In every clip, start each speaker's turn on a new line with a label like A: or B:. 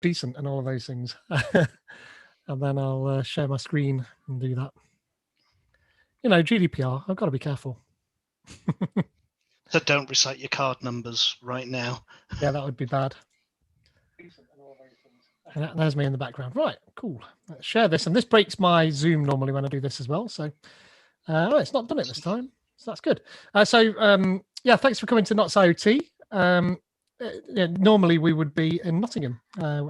A: decent and all of those things. And then I'll share my screen and do that. You know, GDPR, I've got to be careful.
B: So don't recite your card numbers right now.
A: Yeah, that would be bad. And there's me in the background. Right, cool. Let's share this. And this breaks my Zoom normally when I do this as well. So it's not done it this time. So that's good. Yeah, thanks for coming to Knots IoT. Normally we would be in Nottingham,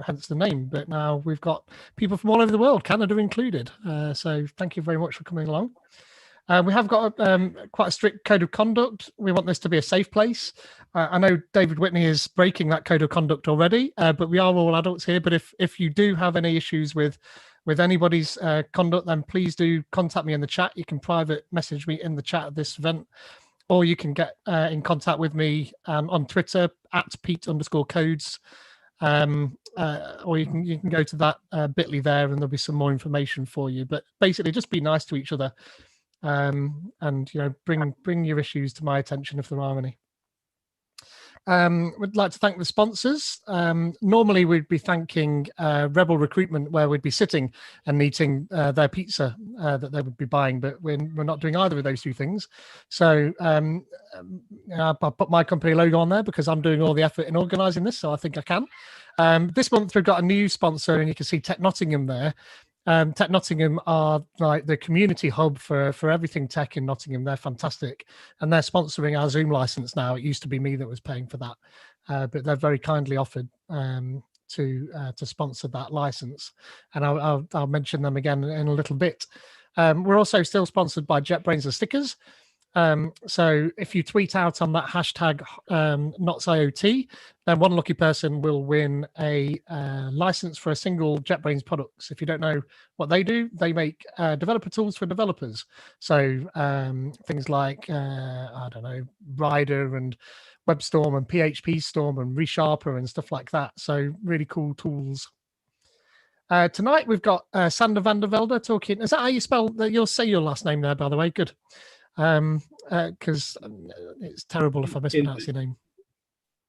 A: hence the name. But now we've got people from all over the world, Canada included. So thank you very much for coming along. We have got quite a strict code of conduct. We want this to be a safe place. I know David Whitney is breaking that code of conduct already, but we are all adults here. But if you do have any issues with anybody's conduct, then please do contact me in the chat. You can private message me in the chat of this event, or you can get in contact with me on Twitter at Pete_codes. Or you can go to that bit.ly there, and there'll be some more information for you. But basically, just be nice to each other. And bring your issues to my attention if there are any. We'd like to thank the sponsors. Normally we'd be thanking Rebel Recruitment, where we'd be sitting and eating their pizza that they would be buying, but we're not doing either of those two things. So I'll put my company logo on there because I'm doing all the effort in organising this, so I think I can. This month we've got a new sponsor, and you can see Tech Nottingham there. Tech Nottingham are like the community hub for everything tech in Nottingham. They're fantastic, and they're sponsoring our Zoom license now. It used to be me that was paying for that, but they've very kindly offered to sponsor that license, and I'll mention them again in a little bit. We're also still sponsored by JetBrains and Stickers. So if you tweet out on that hashtag NotsIoT, then one lucky person will win a license for a single JetBrains products. If you don't know what they do, they make developer tools for developers. So things like, I don't know, Rider and WebStorm and PHP Storm and ReSharper and stuff like that. So really cool tools. Tonight we've got Sander van der Velde talking. Is that how you spell? You'll say your last name there, by the way. Good. Because it's terrible if I mispronounce your name.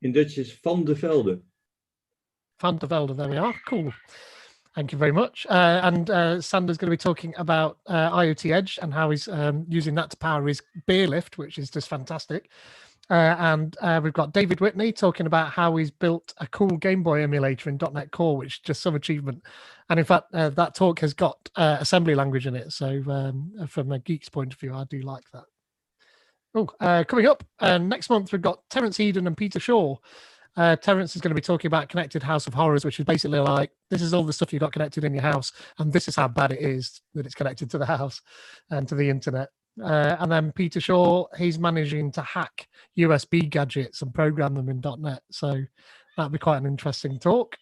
C: In Dutch is Van der Velde.
A: Van der Velde, there we are. Cool. Thank you very much. And Sander's going to be talking about IoT Edge and how he's using that to power his beer lift, which is just fantastic. And we've got David Whitney talking about how he's built a cool Game Boy emulator in .NET Core, which is just some achievement. And in fact, that talk has got assembly language in it. So from a geek's point of view, I do like that. Oh, coming up next month, we've got Terence Eden and Peter Shaw. Terence is going to be talking about Connected House of Horrors, which is basically like, this is all the stuff you got connected in your house, and this is how bad it is that it's connected to the house and to the internet. And then Peter Shaw, he's managing to hack USB gadgets and program them in .NET. So that'll be quite an interesting talk.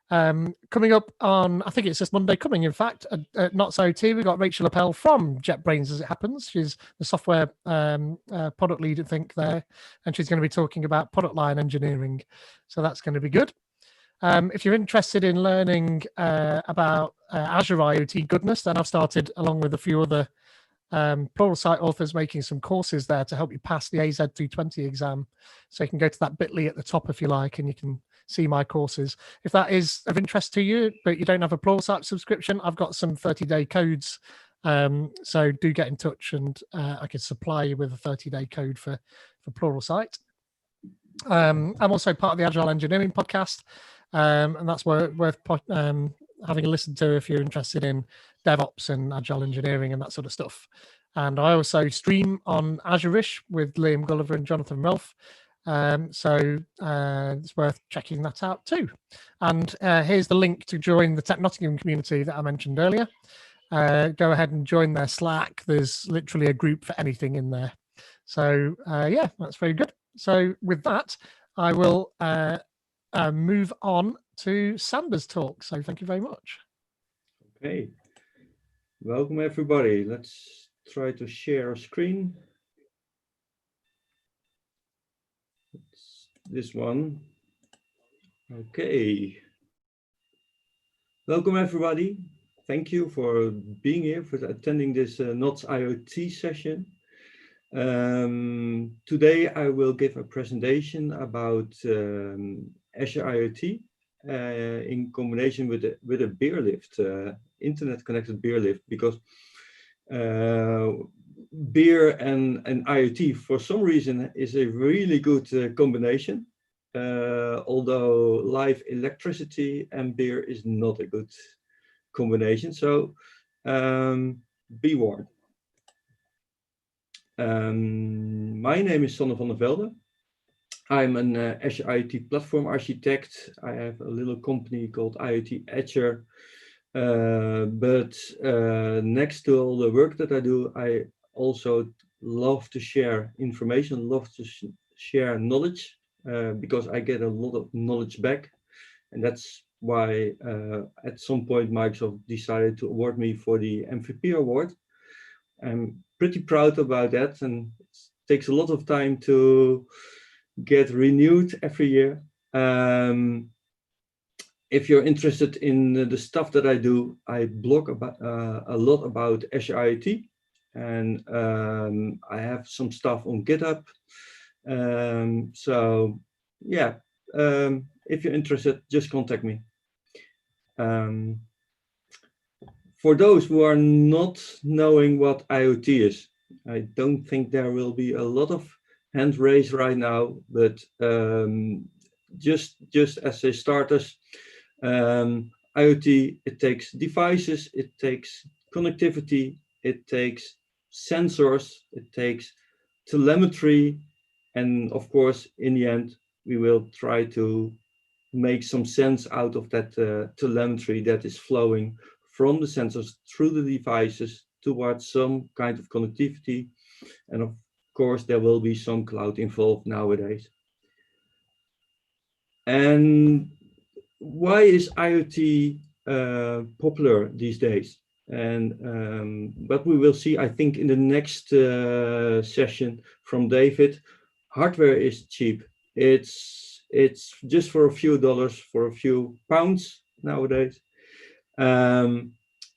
A: Coming up on, I think it's this Monday coming, in fact, at Knots IoT, we've got Rachel Appel from JetBrains, as it happens. She's the software product lead, I think, there. And she's going to be talking about product line engineering. So that's going to be good. If you're interested in learning about Azure IoT goodness, then I've started, along with a few other Pluralsight authors, making some courses there to help you pass the AZ320 exam. So you can go to that bit.ly at the top if you like, and you can see my courses. If that is of interest to you, but you don't have a Pluralsight subscription, I've got some 30-day codes. So do get in touch, and I can supply you with a 30-day code for Pluralsight. I'm also part of the Agile Engineering podcast, and that's worth having a listen to if you're interested in DevOps and Agile Engineering and that sort of stuff. And I also stream on Azure-ish with Liam Gulliver and Jonathan Rolfe. So it's worth checking that out too. And here's the link to join the Tech Nottingham community that I mentioned earlier. Go ahead and join their Slack. There's literally a group for anything in there. So yeah, that's very good. So with that, I will move on to Sander's talk. So thank you very much.
C: Okay. Welcome, everybody. Let's try to share a screen. It's this one. Okay. Welcome, everybody. Thank you for being here, for attending this Knots IoT session. Today, I will give a presentation about Azure IoT in combination with a beer lift, internet connected beer lift, because beer and IoT for some reason is a really good combination. Although live electricity and beer is not a good combination. So be warned. My name is Sander van der Velde. I'm an Azure IoT platform architect. I have a little company called IoT Azure. But next to all the work that I do, I also love to share information, love to share knowledge, because I get a lot of knowledge back. And that's why at some point Microsoft decided to award me for the MVP award. I'm pretty proud about that, and it takes a lot of time to get renewed every year. If you're interested in the stuff that I do, I blog about a lot about Azure IoT, and I have some stuff on GitHub. So yeah, if you're interested, just contact me. For those who are not knowing what IoT is, I don't think there will be a lot of hands raised right now, but just as a starters, IoT, it takes devices, it takes connectivity, it takes sensors, it takes telemetry, and of course, in the end, we will try to make some sense out of that telemetry that is flowing from the sensors through the devices towards some kind of connectivity. And of course, there will be some cloud involved nowadays. And why is IoT popular these days? And what we will see, I think, in the next session from David, hardware is cheap. It's just for a few dollars, for a few pounds nowadays.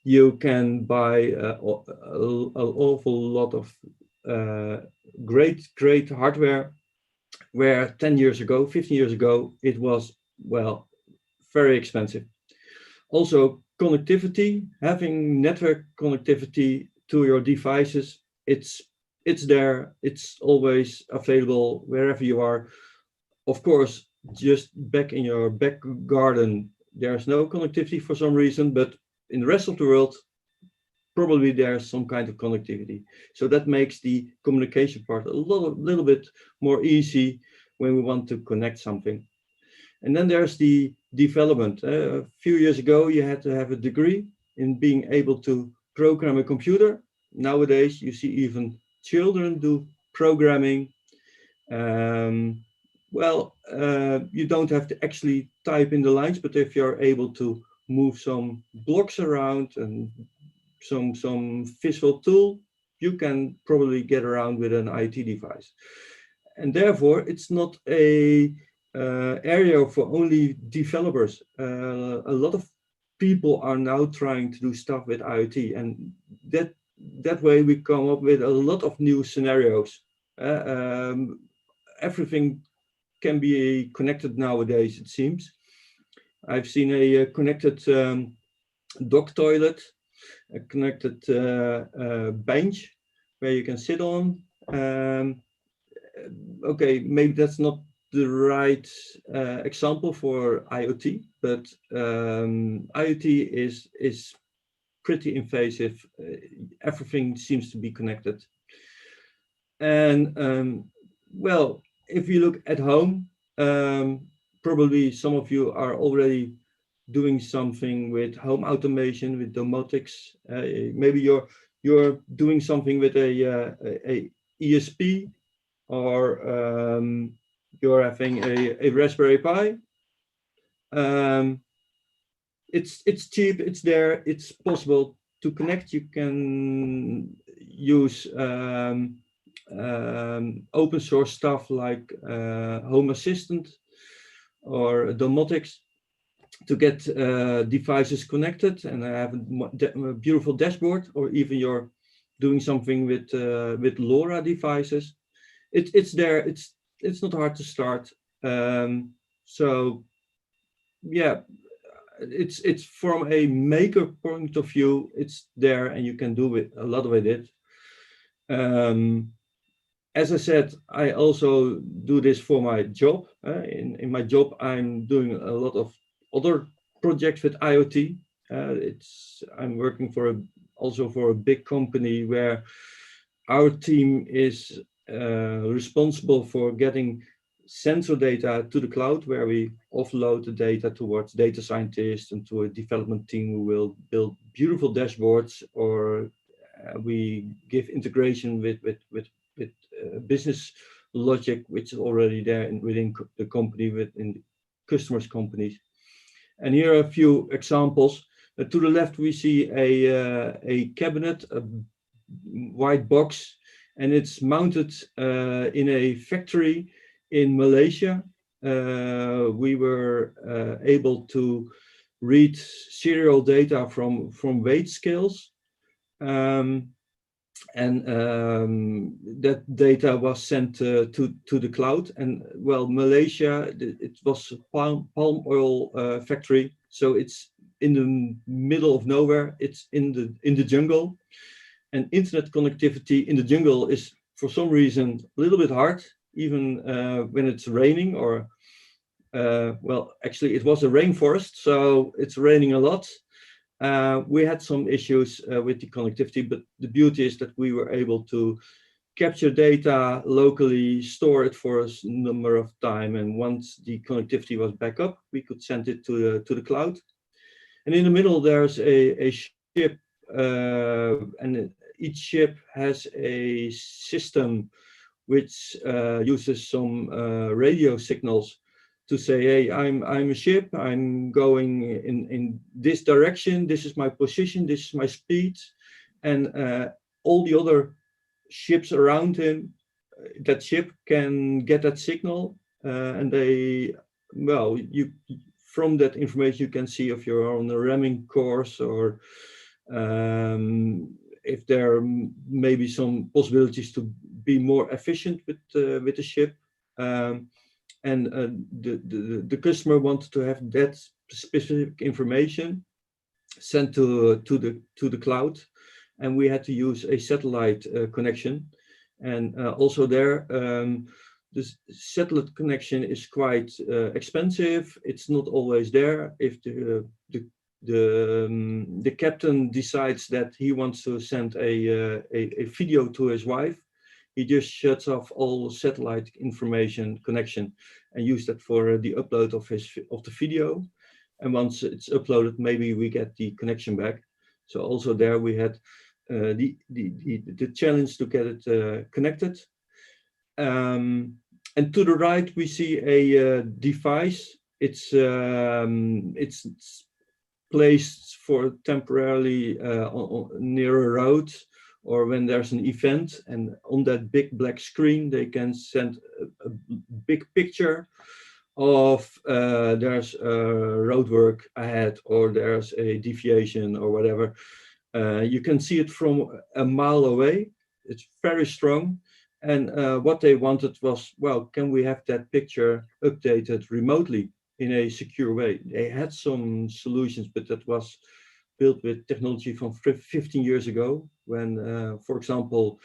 C: You can buy an awful lot of great hardware, where 10 years ago, 15 years ago, it was, well, very expensive. Also, connectivity, having network connectivity to your devices, it's there, it's always available wherever you are. Of course, just back in your back garden, there's no connectivity for some reason, but in the rest of the world, probably there's some kind of connectivity. So that makes the communication part a little bit more easy when we want to connect something. And then there's the development. A few years ago, you had to have a degree in being able to program a computer. Nowadays, you see even children do programming. You don't have to actually type in the lines, but if you're able to move some blocks around and some visual tool, you can probably get around with an IoT device. And therefore, it's not a area for only developers. A lot of people are now trying to do stuff with IoT, and that way we come up with a lot of new scenarios. Everything can be connected nowadays, it seems. I've seen a connected dog toilet, a connected bench where you can sit on. Okay, maybe that's not the right example for IoT, but IoT is pretty invasive. Everything seems to be connected. And well, if you look at home, probably some of you are already doing something with home automation, with domotics. Maybe you're doing something with a ESP, or you're having a Raspberry Pi. It's cheap, it's there, it's possible to connect. You can use open source stuff like Home Assistant or domotics to get devices connected and have a beautiful dashboard, or even you're doing something with LoRa devices. It's there. It's not hard to start. So yeah, it's from a maker point of view, it's there and you can do it a lot with it. As I said, I also do this for my job. In my job, I'm doing a lot of other projects with IoT. I'm working also for a big company where our team is responsible for getting sensor data to the cloud, where we offload the data towards data scientists and to a development team who will build beautiful dashboards, or we give integration with business logic, which is already there within the company, within the customers' companies. And here are a few examples. To the left, we see a cabinet, a white box, and it's mounted in a factory in Malaysia. We were able to read serial data from weight scales. That data was sent to the cloud. And well, Malaysia, it was a palm oil factory, so it's in the middle of nowhere. It's in the jungle, and internet connectivity in the jungle is for some reason a little bit hard, even when it's raining. Or well, actually, it was a rainforest, so it's raining a lot. We had some issues with the connectivity, but the beauty is that we were able to capture data locally, store it for a number of time, and once the connectivity was back up, we could send it to the cloud. And in the middle, there's a ship, and each ship has a system which uses some radio signals to say, hey, I'm a ship, I'm going in this direction, this is my position, this is my speed. And all the other ships around him, that ship can get that signal, and from that information you can see if you're on a ramming course, or if there may be some possibilities to be more efficient with the ship. And the customer wanted to have that specific information sent to the cloud, and we had to use a satellite connection. And also there, this satellite connection is quite expensive. It's not always there. If the captain decides that he wants to send a video to his wife, he just shuts off all satellite information connection and use that for the upload of the video. And once it's uploaded, maybe we get the connection back. So also there we had the challenge to get it connected. And to the right we see a device. It's placed for temporarily near a road, or when there's an event, and on that big black screen they can send a big picture of there's road work ahead, or there's a deviation or whatever. You can see it from a mile away. It's very strong. And what they wanted was, well, can we have that picture updated remotely in a secure way? They had some solutions, but that was built with technology from 15 years ago, when, for example,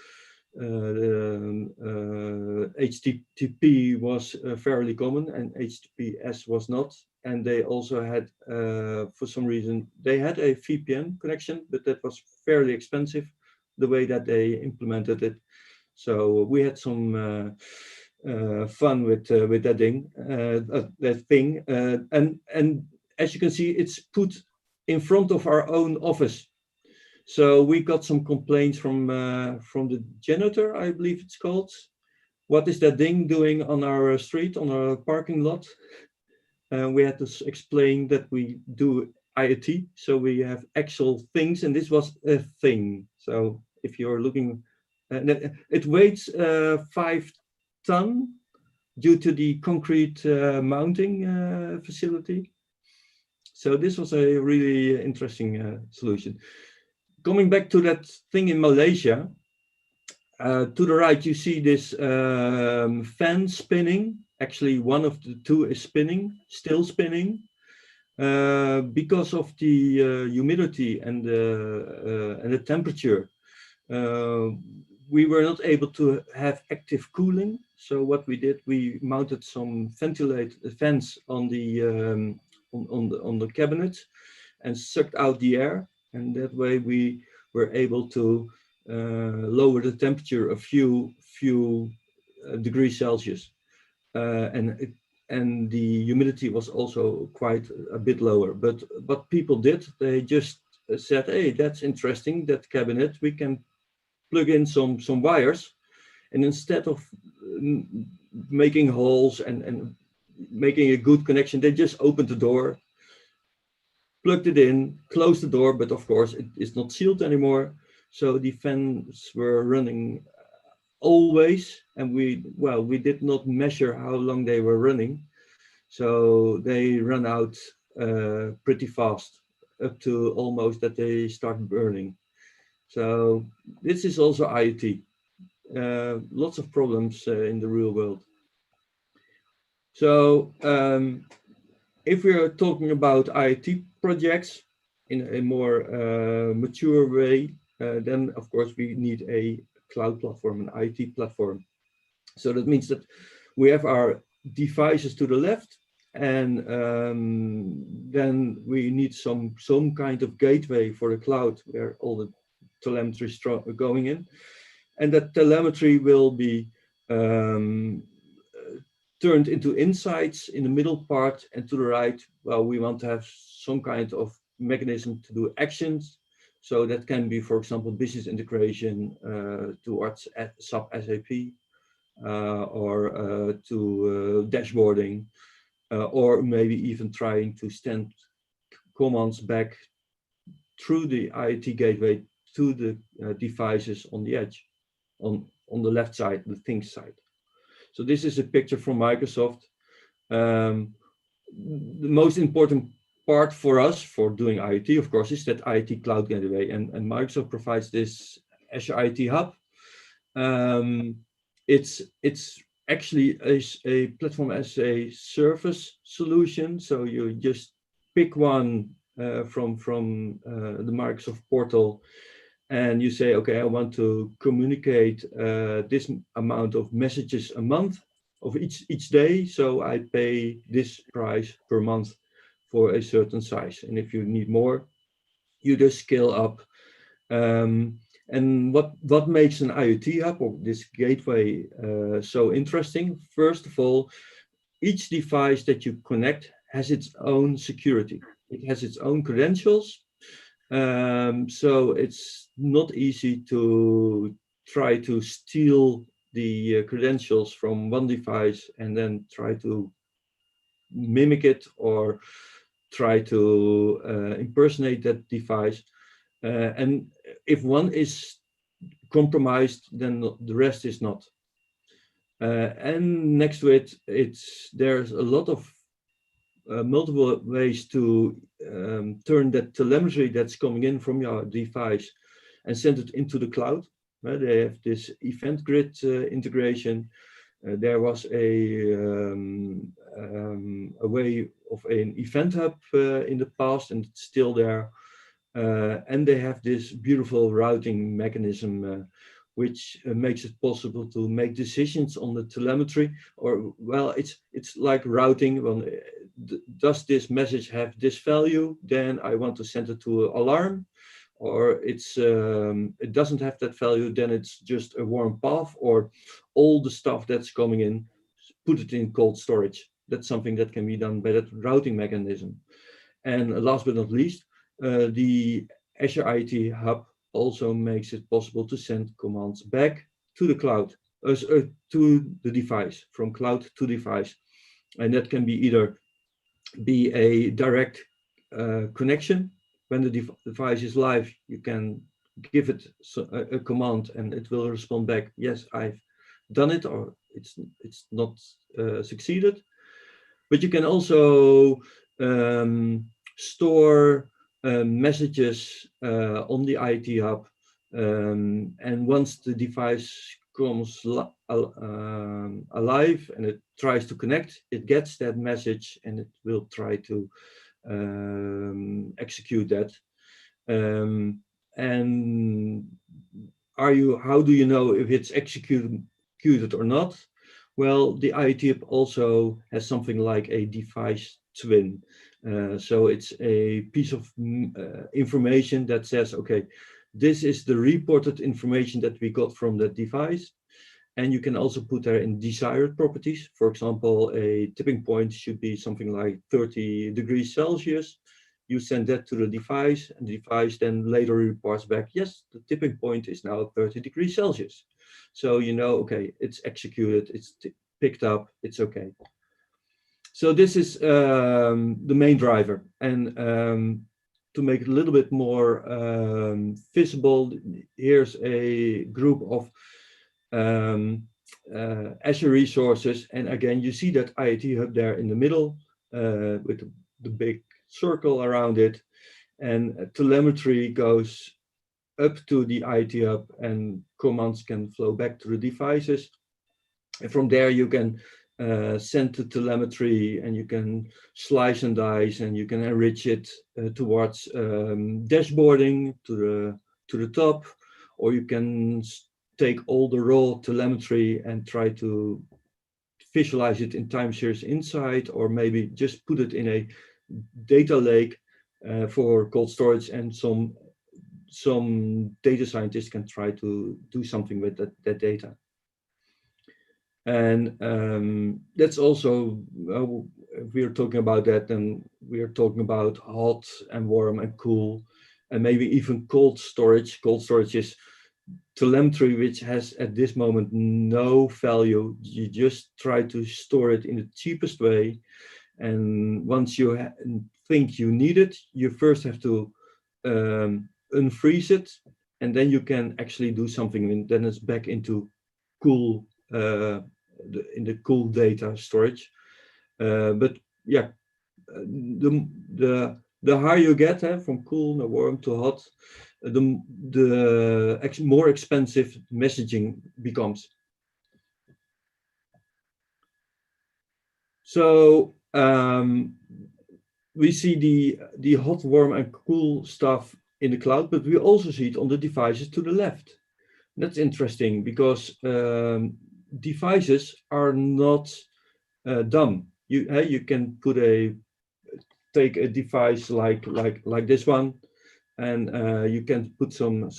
C: HTTP was fairly common and HTTPS was not. And they also had, for some reason, they had a VPN connection, but that was fairly expensive, the way that they implemented it. So we had some fun with that thing. And as you can see, it's put in front of our own office. So we got some complaints from the janitor, I believe it's called. What is that thing doing on our street, on our parking lot? We had to explain that we do IoT, so we have actual things, and this was a thing. So if you're looking, it weighs 5 tons due to the concrete mounting facility. So this was a really interesting solution. Coming back to that thing in Malaysia, to the right you see this fan spinning. Actually, one of the two is spinning, still spinning. Because of the humidity and the temperature, we were not able to have active cooling. So what we did, we mounted some ventilated fans on the cabinet and sucked out the air, and that way we were able to lower the temperature a few degrees Celsius, and the humidity was also quite a bit lower. But what people did, they just said, hey, that's interesting, that cabinet, we can plug in some wires, and instead of making holes and making a good connection, they just opened the door, plugged it in, closed the door, but of course it is not sealed anymore. So the fans were running always, and we did not measure how long they were running. So they run out pretty fast, up to almost that they start burning. So this is also IoT. Lots of problems in the real world. So if we are talking about IoT projects in a more mature way, then of course we need a cloud platform, an IoT platform. So that means that we have our devices to the left, and then we need some kind of gateway for the cloud where all the telemetry is going in, and that telemetry will be turned into insights in the middle part, and to the right, well, we want to have some kind of mechanism to do actions. So that can be, for example, business integration towards SAP SAP, or to dashboarding, or maybe even trying to send commands back through the IoT gateway to the devices on the edge, on the left side, the things side. So this is a picture from Microsoft. The most important part for us for doing IoT, of course, is that IoT Cloud Gateway, and Microsoft provides this Azure IoT Hub. It's actually a platform as a service solution. So you just pick one from the Microsoft portal, and you say, okay, I want to communicate this amount of messages a month of each day. So I pay this price per month for a certain size. And if you need more, you just scale up. And what makes an IoT hub or this gateway so interesting? First of all, each device that you connect has its own security. It has its own credentials. So it's not easy to try to steal the credentials from one device and then try to mimic it or try to impersonate that device. And if one is compromised, then the rest is not. And next to it, there's a lot of multiple ways to turn that telemetry that's coming in from your device and send it into the cloud. They have this event grid integration. There was a way of an event hub in the past, and it's still there. And they have this beautiful routing mechanism, which makes it possible to make decisions on the telemetry. Or, well, it's like routing. Well, does this message have this value? Then I want to send it to an alarm. Or it doesn't have that value, then it's just a warm path, or all the stuff that's coming in, put it in cold storage. That's something that can be done by that routing mechanism. And last but not least, the Azure IoT Hub also makes it possible to send commands back to the cloud, to the device, from cloud to device. And that can be either be a direct connection. When the device is live, you can give it a command and it will respond back, yes, I've done it, or it's not succeeded. But you can also store messages on the IoT Hub, and once the device comes alive and it tries to connect, it gets that message and it will try to execute that. And how do you know if it's executed or not? Well, the IoT app also has something like a device twin. So it's a piece of information that says, okay, this is the reported information that we got from that device. And you can also put there in desired properties. For example, a tipping point should be something like 30 degrees Celsius. You send that to the device, and the device then later reports back, yes, the tipping point is now 30 degrees Celsius. So you know, okay, it's executed, it's picked up, it's okay. So this is the main driver. And to make it a little bit more visible, here's a group of Azure resources. And again, you see that IoT hub there in the middle with the big circle around it. And telemetry goes up to the IoT hub, and commands can flow back to the devices. And from there, you can send the telemetry, and you can slice and dice, and you can enrich it towards dashboarding to the top, or you can take all the raw telemetry and try to visualize it in time series insight, or maybe just put it in a data lake for cold storage, and some data scientists can try to do something with that data. And that's also, if we're talking about that, then we are talking about hot and warm and cool, and maybe even cold storage. Cold storage is telemetry which has at this moment no value. You just try to store it in the cheapest way, and once you think you need it, you first have to unfreeze it, and then you can actually do something, and then it's back into cool in the cool data storage. But yeah, the higher you get from cool to warm to hot, the more expensive messaging becomes. So we see the hot, warm, and cool stuff in the cloud, but we also see it on the devices to the left. That's interesting because devices are not dumb. You can take a device like this one, and you can put an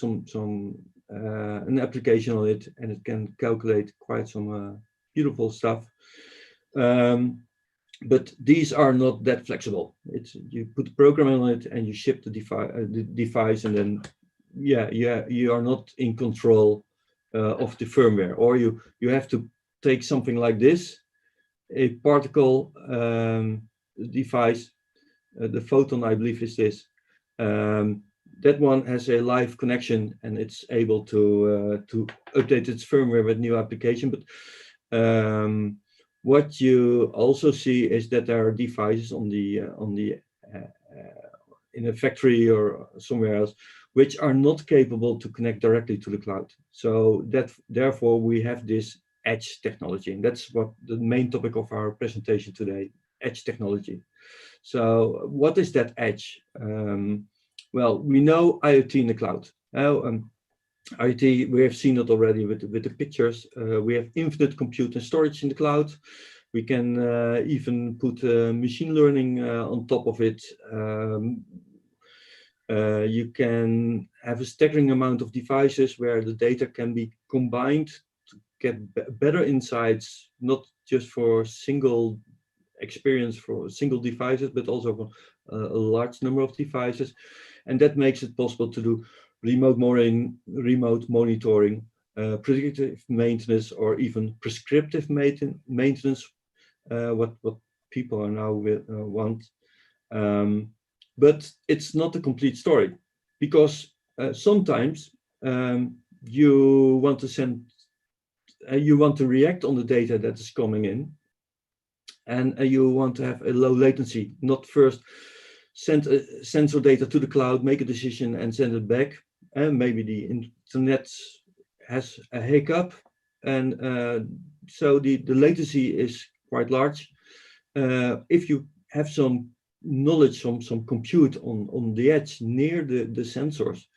C: application on it, and it can calculate quite some beautiful stuff. But these are not that flexible. You put the program on it, and you ship the device, and then you are not in control of the firmware. Or you have to take something like this, a particle device, the photon, I believe, is this. That one has a live connection, and it's able to update its firmware with new application. But what you also see is that there are devices in a factory or somewhere else which are not capable to connect directly to the cloud. So therefore we have this edge technology, and that's what the main topic of our presentation today: edge technology. So what is that edge? Well, we know IoT in the cloud. IoT, we have seen it already with the pictures. We have infinite compute and storage in the cloud. We can even put machine learning on top of it. You can have a staggering amount of devices where the data can be combined to get better insights, not just for single experience for single devices, but also for a large number of devices. And that makes it possible to do remote monitoring, predictive maintenance, or even prescriptive maintenance, what people are now want. But it's not a complete story, because sometimes you want to react on the data that is coming in, and you want to have a low latency, not first send sensor data to the cloud, make a decision, and send it back. And maybe the internet has a hiccup, and so the latency is quite large. If you have some knowledge, some compute on the edge near the sensors,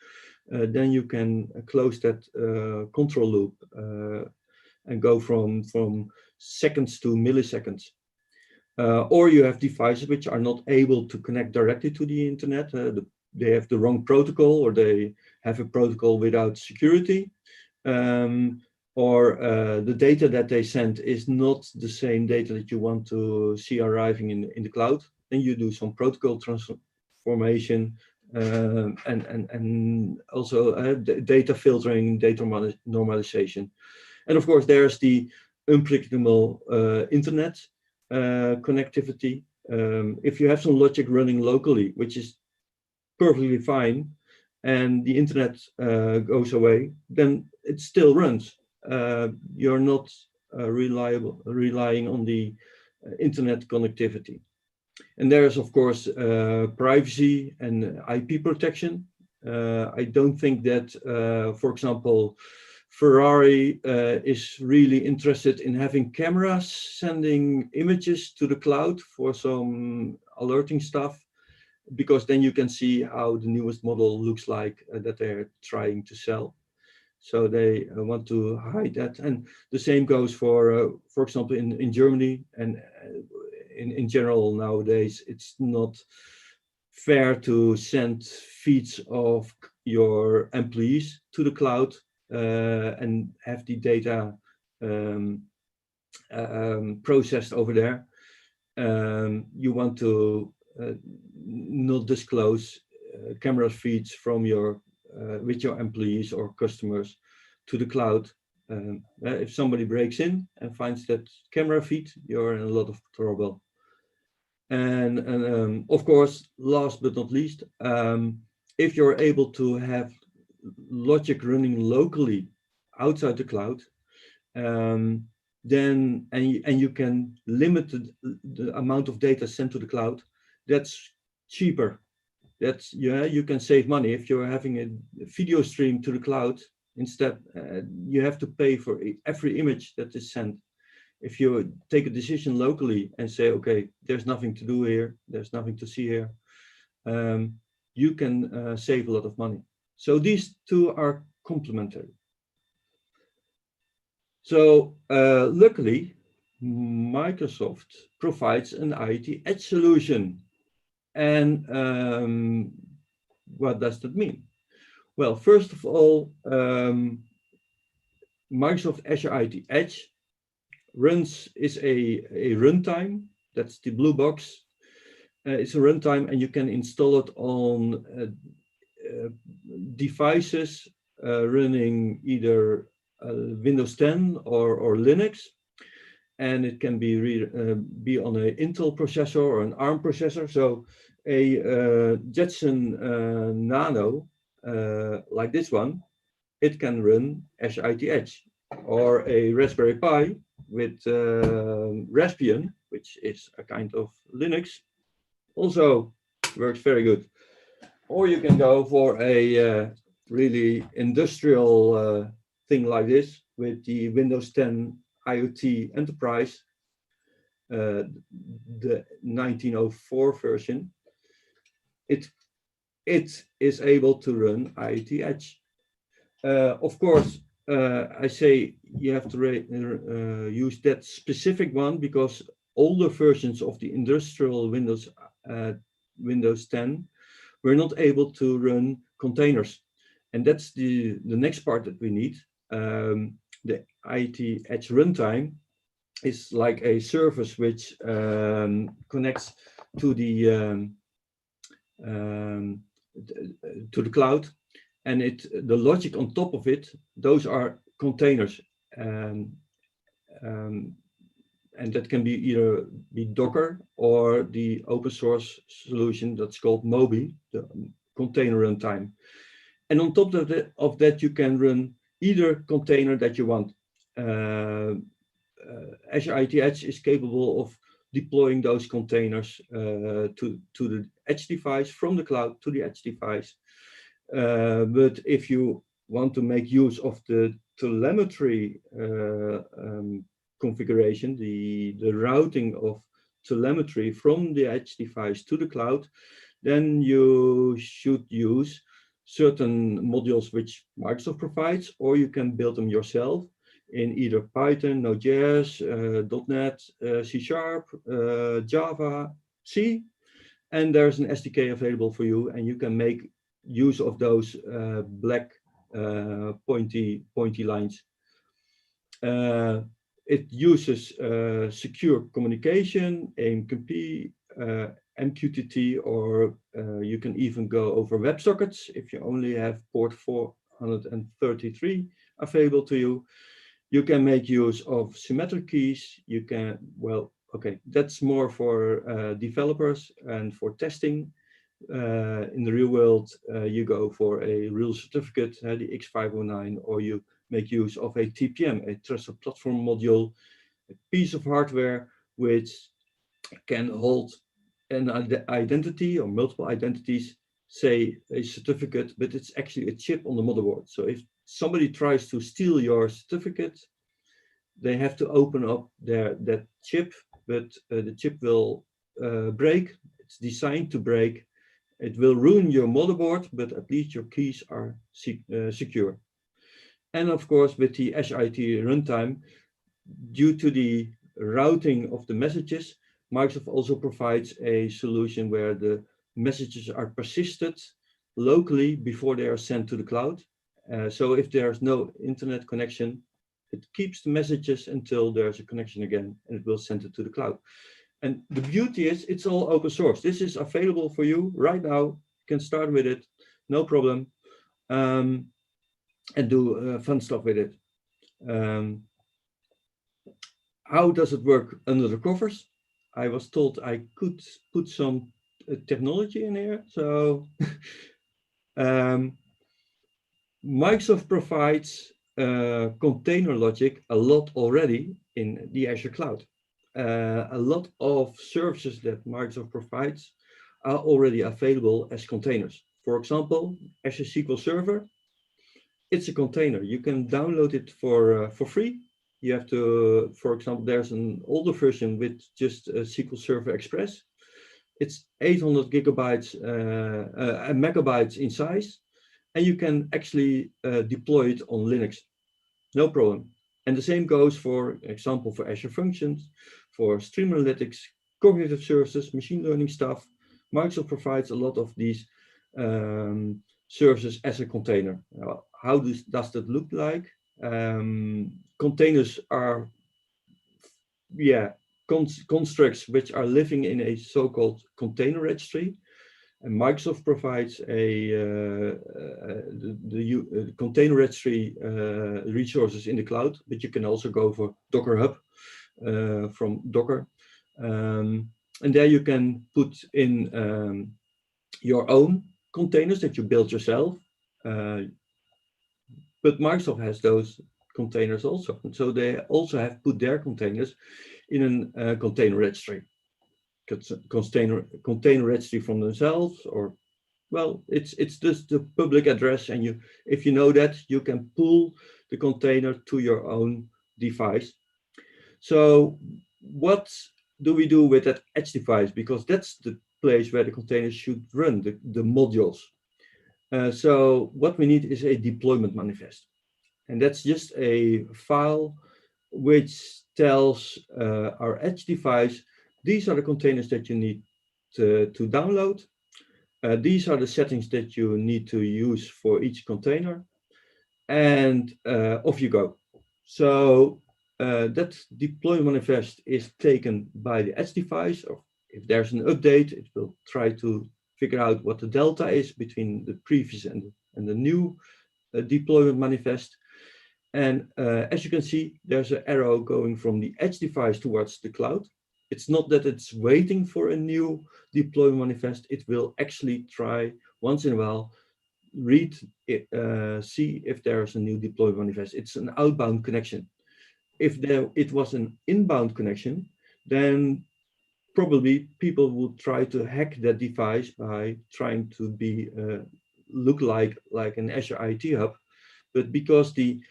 C: then you can close that control loop and go from seconds to milliseconds. Or you have devices which are not able to connect directly to the internet. They have the wrong protocol, or they have a protocol without security. Or the data that they send is not the same data that you want to see arriving in the cloud. Then you do some protocol transformation and also data filtering, data normalization. And of course, there's the unpredictable internet connectivity. If you have some logic running locally, which is perfectly fine, and the internet goes away, then it still runs. You're not relying on the internet connectivity. And there's, of course, privacy and IP protection. I don't think that, for example, Ferrari is really interested in having cameras sending images to the cloud for some alerting stuff, because then you can see how the newest model looks like that they're trying to sell. So they want to hide that. And the same goes for example, in Germany and in general nowadays, it's not fair to send feeds of your employees to the cloud and have the data processed over there. You want to not disclose camera feeds from your with your employees or customers to the cloud. If somebody breaks in and finds that camera feed, you're in a lot of trouble. And of course, last but not least, if you're able to have logic running locally outside the cloud, then and you can limit the amount of data sent to the cloud, that's cheaper. That's, yeah, you can save money. If you're having a video stream to the cloud, instead you have to pay for every image that is sent. If you take a decision locally and say, okay, there's nothing to do here, there's nothing to see here, you can save a lot of money. So these two are complementary. So luckily, Microsoft provides an IoT edge solution. And what does that mean? Well, first of all, Microsoft Azure IoT Edge is a runtime. That's the blue box. It's a runtime, and you can install it on devices running either Windows 10 or Linux. And it can be on an Intel processor or an ARM processor. So a Jetson Nano, like this one, it can run Azure IoT Edge, or a Raspberry Pi with Raspbian, which is a kind of Linux, also works very good. Or you can go for a really industrial thing like this with the Windows 10 IoT Enterprise, the 1904 version. It is able to run IoT Edge. Of course, I say you have to use that specific one, because older versions of the industrial Windows 10 were not able to run containers, and that's the next part that we need. The IoT Edge runtime is like a service which connects to the cloud, and the logic on top of it, those are containers, and that can be either Docker or the open source solution that's called Moby, the container runtime. And on top of that, you can run either container that you want. Azure IoT Edge is capable of deploying those containers to the edge device, from the cloud to the edge device. But if you want to make use of the telemetry configuration, the routing of telemetry from the edge device to the cloud, then you should use certain modules which Microsoft provides, or you can build them yourself in either Python, Node.js, .NET, C#, Java, C, and there's an SDK available for you, and you can make use of those black pointy lines. It uses secure communication, AMQP, MQTT, or you can even go over WebSockets if you only have port 433 available to you. You can make use of symmetric keys. You can, well, okay, that's more for developers and for testing. In the real world, you go for a real certificate, the X509, or you make use of a TPM, a Trusted Platform Module, a piece of hardware which can hold an identity or multiple identities, say a certificate, but it's actually a chip on the motherboard. So if somebody tries to steal your certificate, they have to open up that chip, but the chip will break. It's designed to break. It will ruin your motherboard, but at least your keys are secure. And of course, with the HIT runtime, due to the routing of the messages, Microsoft also provides a solution where the messages are persisted locally before they are sent to the cloud. So if there's no internet connection, it keeps the messages until there's a connection again, and it will send it to the cloud. And the beauty is it's all open source. This is available for you right now. You can start with it, no problem, and do fun stuff with it. How does it work under the covers? I was told I could put some technology in here. So Microsoft provides container logic a lot already in the Azure cloud. A lot of services that Microsoft provides are already available as containers. For example, Azure SQL Server, it's a container. You can download it for free. You have to, for example, there's an older version with just SQL Server Express. It's 800 gigabytes, megabytes in size, and you can actually deploy it on Linux, no problem. And the same goes, for example, for Azure Functions, for Stream Analytics, cognitive services, machine learning stuff. Microsoft provides a lot of these services as a container. How does that look like? Containers are, constructs which are living in a so-called container registry. And Microsoft provides the container registry resources in the cloud, but you can also go for Docker Hub from Docker. And there you can put in your own containers that you build yourself. But Microsoft has those containers also. And so they also have put their containers in a container registry. Container registry from themselves, or well, it's just the public address, and if you know that, you can pull the container to your own device. So what do we do with that edge device? Because that's the place where the containers should run, the modules. So what we need is a deployment manifest, and that's just a file which tells our edge device, these are the containers that you need to download. These are the settings that you need to use for each container, and off you go. So that deployment manifest is taken by the edge device, or if there's an update, it will try to figure out what the delta is between the previous and the new deployment manifest. And as you can see, there's an arrow going from the edge device towards the cloud. It's not that it's waiting for a new deployment manifest. It will actually try once in a while, read it, see if there's a new deployment manifest. It's an outbound connection. If it was an inbound connection, then probably people would try to hack that device by trying to be look like an Azure IoT hub. But because the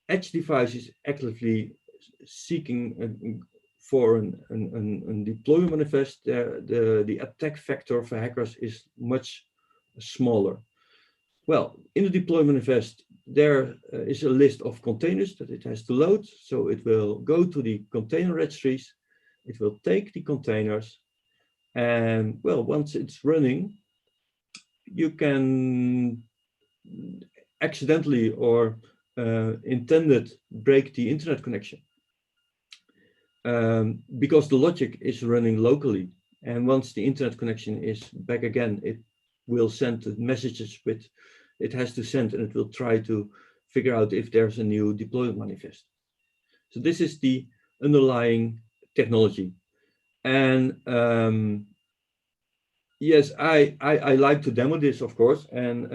C: edge device is actively seeking for an deployment manifest, the attack vector for hackers is much smaller. Well, in the deployment manifest, there is a list of containers that it has to load. So it will go to the container registries. It will take the containers. And well, once it's running, you can accidentally or intended break the internet connection. Because the logic is running locally. And once the internet connection is back again, it will send the messages with it has to send, and it will try to figure out if there's a new deployment manifest. So this is the underlying technology. And yes, I like to demo this, of course, and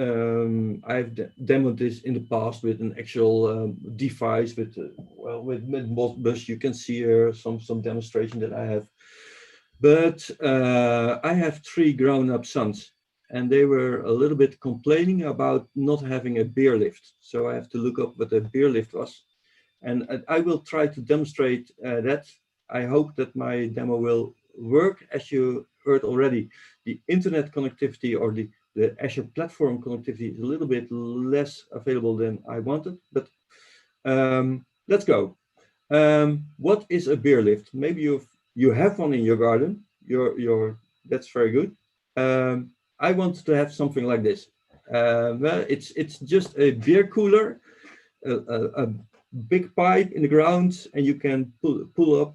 C: I've demoed this in the past with an actual device with well with Modbus. You can see here some demonstration that I have. But I have 3 grown-up sons, and they were a little bit complaining about not having a beer lift. So I have to look up what a beer lift was. And I will try to demonstrate that. I hope that my demo will work. As you heard already, the internet connectivity or the Azure platform connectivity is a little bit less available than I wanted, but let's go. What is a beer lift? Maybe you have one in your garden. That's very good. I want to have something like this. Well, it's just a beer cooler, a big pipe in the ground, and you can pull up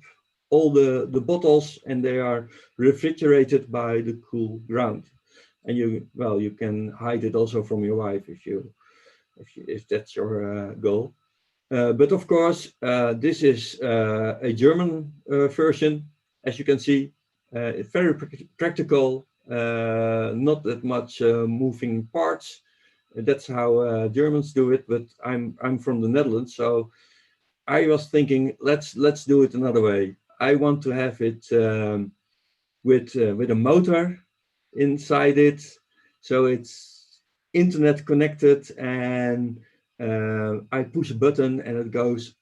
C: all the bottles, and they are refrigerated by the cool ground. And you can hide it also from your wife if that's your goal. But of course, this is a German version, as you can see. It's very practical, not that much moving parts. That's how Germans do it. But I'm from the Netherlands, so I was thinking, let's do it another way. I want to have it with a motor inside it, so it's internet connected, and I push a button and it goes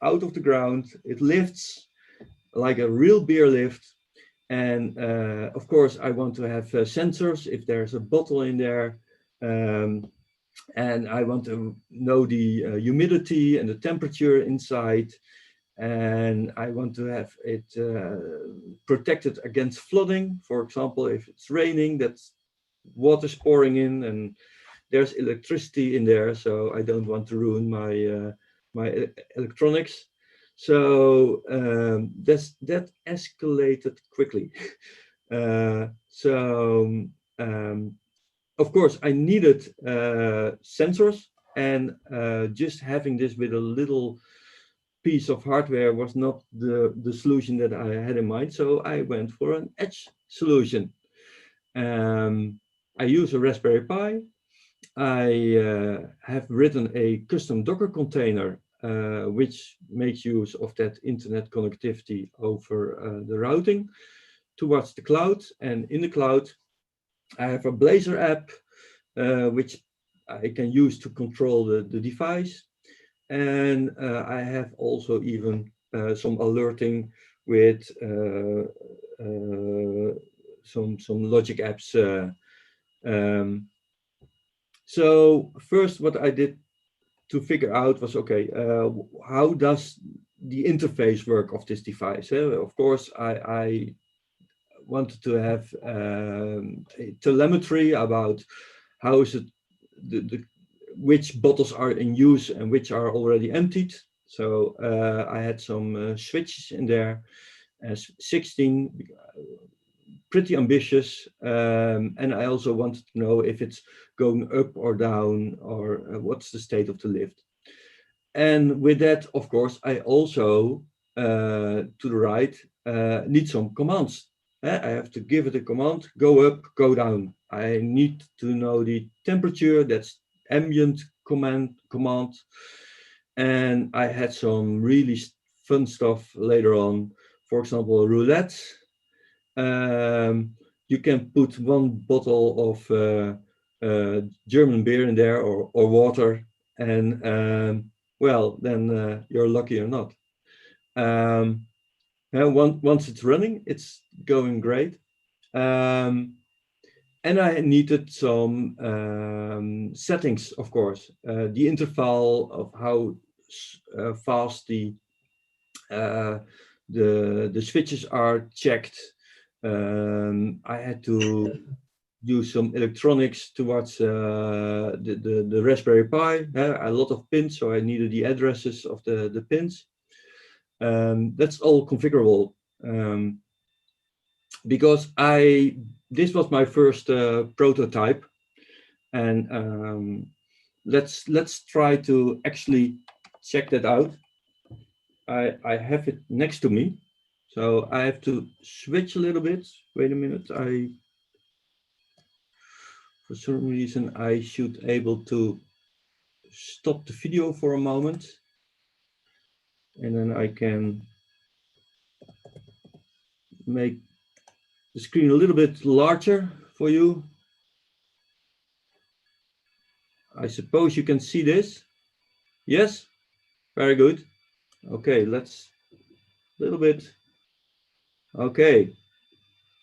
C: out of the ground. It lifts like a real beer lift. And of course, I want to have sensors if there's a bottle in there. And I want to know the humidity and the temperature inside. And I want to have it protected against flooding. For example, if it's raining, that's water's pouring in and there's electricity in there, so I don't want to ruin my electronics. So that escalated quickly. Of course, I needed sensors, and just having this with a little piece of hardware was not the solution that I had in mind. So I went for an edge solution. I use a Raspberry Pi. I have written a custom Docker container, which makes use of that internet connectivity over the routing towards the cloud. And in the cloud, I have a Blazor app, which I can use to control the device. And I have also even some alerting with some logic apps. So first, what I did to figure out was, okay, how does the interface work of this device? Of course, I wanted to have telemetry about how is it, which bottles are in use and which are already emptied. So I had some switches in there, 16, pretty ambitious. And I also wanted to know if it's going up or down, or what's the state of the lift. And with that, of course, I also, to the right, need some commands. I have to give it a command, go up, go down. I need to know the temperature, that's ambient command. And I had some really fun stuff later on. For example, roulette. You can put one bottle of German beer in there, or water, and well, then you're lucky or not. Once it's running, it's going great. And I needed some settings, of course. The interval of how fast the switches are checked. I had to use some electronics towards the Raspberry Pi. A lot of pins, so I needed the addresses of the pins. That's all configurable. Because this was my first prototype, and let's try to actually check that out. I have it next to me, so I have to switch a little bit. Wait a minute, for some reason I should able to stop the video for a moment, and then I can make the screen a little bit larger for you. I suppose you can see this. Yes, very good. Okay, let's a little bit. Okay,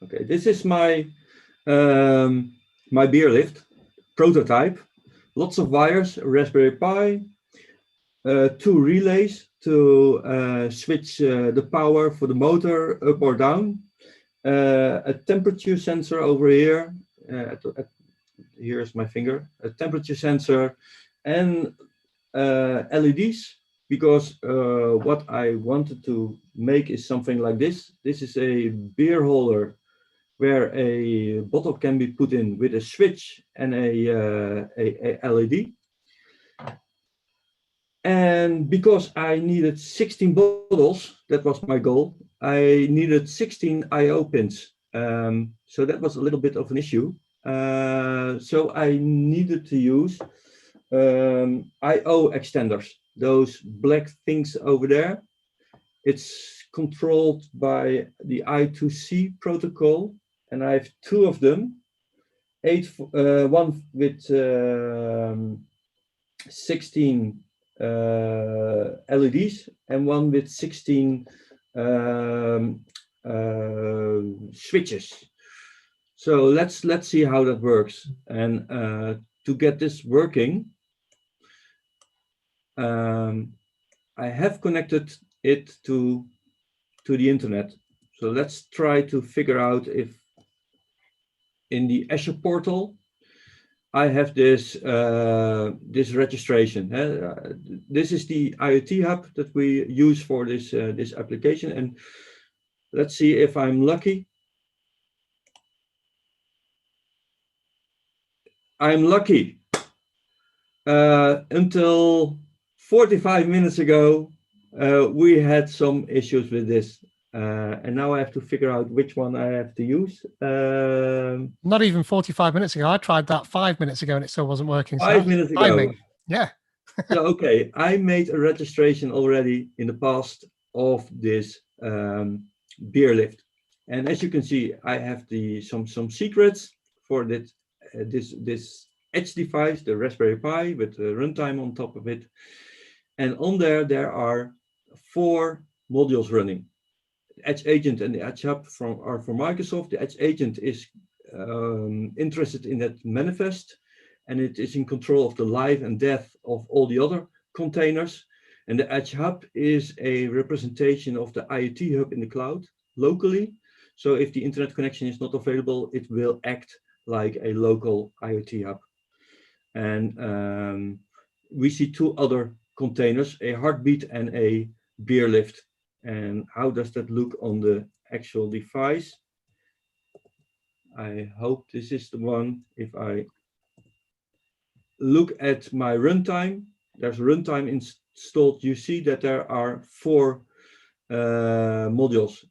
C: this is my my beer lift prototype. Lots of wires, Raspberry Pi, 2 relays to switch the power for the motor up or down, a temperature sensor over here. Here's my finger, a temperature sensor, and LEDs, because what I wanted to make is something like this. This is a beer holder where a bottle can be put in with a switch and a LED. And because I needed 16 bottles, that was my goal, I needed 16 I/O pins. So that was a little bit of an issue. So I needed to use I/O extenders, those black things over there. It's controlled by the I2C protocol, and I have 2 of them. One with 16 LEDs and one with 16 switches. So let's see how that works. And to get this working, I have connected it to the internet. So let's try to figure out if in the Azure portal I have this this registration. This is the IoT hub that we use for this this application, and let's see if I'm lucky. I'm lucky. Until 45 minutes ago, we had some issues with this. And now I have to figure out which one I have to use.
A: Not even 45 minutes ago. I tried that 5 minutes ago and it still wasn't working.
C: 5 minutes ago.
A: Timing. Yeah.
C: So, okay, I made a registration already in the past of this beer lift. And as you can see, I have some secrets for that this edge device, the Raspberry Pi with the runtime on top of it. And on there are 4 modules running. The Edge Agent and the Edge Hub are from Microsoft. The Edge Agent is interested in that manifest, and it is in control of the life and death of all the other containers. And the Edge Hub is a representation of the IoT hub in the cloud locally. So if the internet connection is not available, it will act like a local IoT hub. And we see 2 other containers, a heartbeat and a beer lift. And how does that look on the actual device? I hope this is the one. If I look at my runtime, there's runtime installed. You see that there are 4 modules.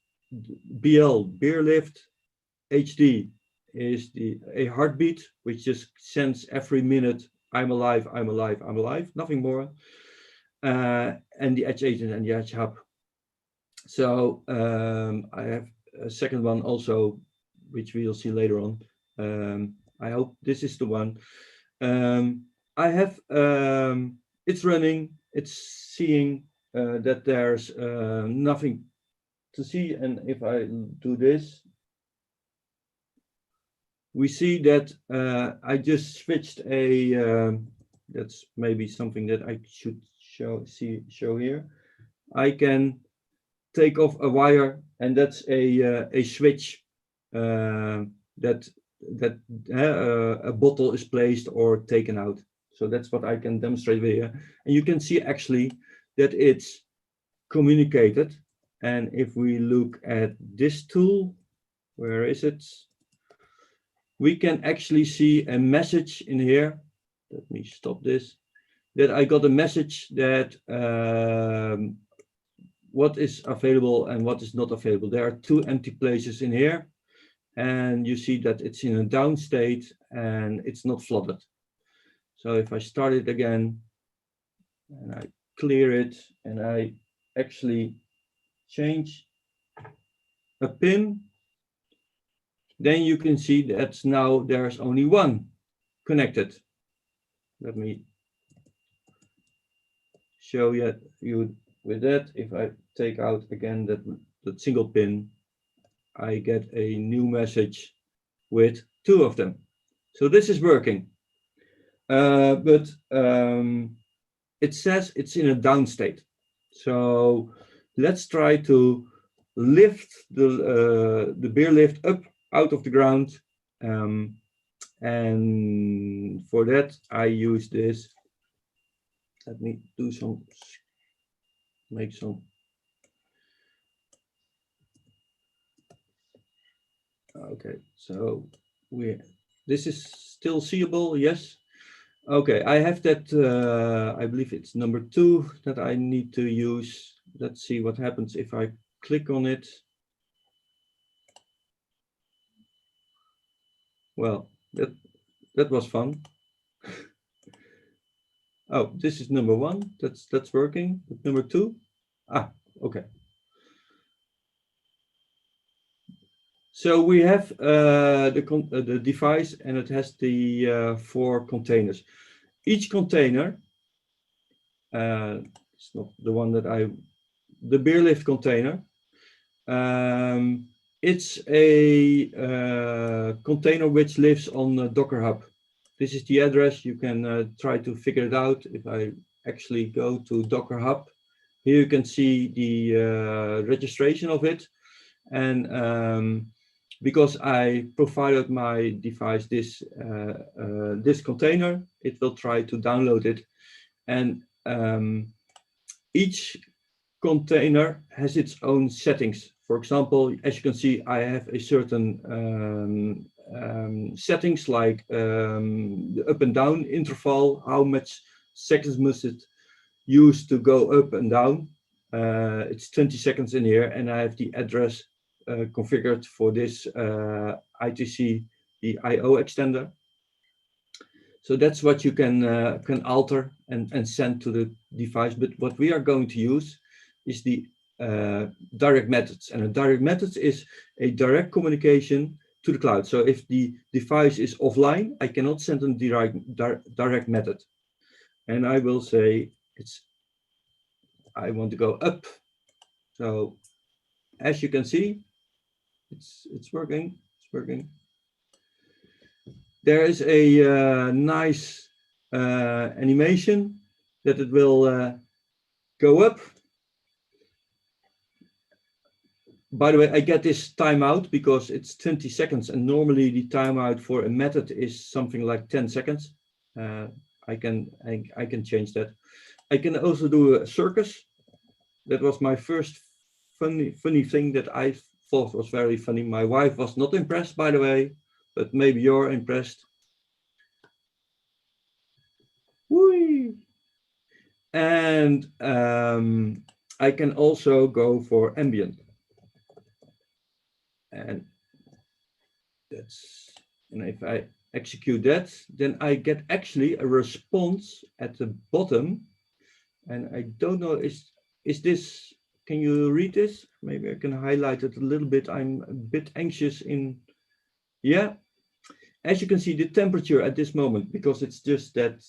C: BL, beer lift, HD is a heartbeat, which just sends every minute, I'm alive, I'm alive, I'm alive, nothing more. And the Edge Agent and the Edge Hub. So I have a second one also, which we'll see later on. I hope this is the one. I have, it's running, it's seeing that there's nothing to see, and if I do this, we see that I just switched a, that's maybe something that I should show here. I can take off a wire, and that's a switch that a bottle is placed or taken out. So that's what I can demonstrate here. And you can see actually that it's communicated. And if we look at this tool, where is it? We can actually see a message in here. Let me stop this. That I got a message that what is available and what is not available. There are two empty places in here, and you see that it's in a down state and it's not flooded. So if I start it again and I clear it and I actually change a pin, then you can see that now there's only one connected. Let me show you with that. If I take out again that single pin, I get a new message with two of them. So this is working, but it says it's in a down state. So let's try to lift the beer lift up out of the ground, and for that I use this. Let me do make some. Okay, so this is still seeable, yes. Okay, I have that, I believe it's number 2 that I need to use. Let's see what happens if I click on it. Well, that was fun. Oh, this is number 1, that's working. But number 2, okay. So we have the device, and it has the 4 containers. Each container, it's not the one that the beer lift container, it's a container which lives on Docker Hub. This is the address. You can try to figure it out. If I actually go to Docker Hub, here you can see the registration of it. And because I provided my device this container, it will try to download it. And each container has its own settings. For example, as you can see, I have a certain settings like the up and down interval, how much seconds must it use to go up and down. It's 20 seconds in here, and I have the address configured for this ITC, the IO extender. So that's what you can alter and send to the device. But what we are going to use is the direct methods. And a direct methods is a direct communication to the cloud. So if the device is offline, I cannot send a direct method. And I will say I want to go up. So as you can see, it's working. It's working. There is a nice animation that it will go up. By the way, I get this timeout because it's 20 seconds, and normally the timeout for a method is something like 10 seconds. I can change that. I can also do a circus. That was my first funny thing that I thought was very funny. My wife was not impressed, by the way, but maybe you're impressed. Whee! And I can also go for ambient. And if I execute that, then I get actually a response at the bottom. And I don't know, is this, can you read this? Maybe I can highlight it a little bit. I'm a bit anxious in, yeah. As you can see, the temperature at this moment, because it's just that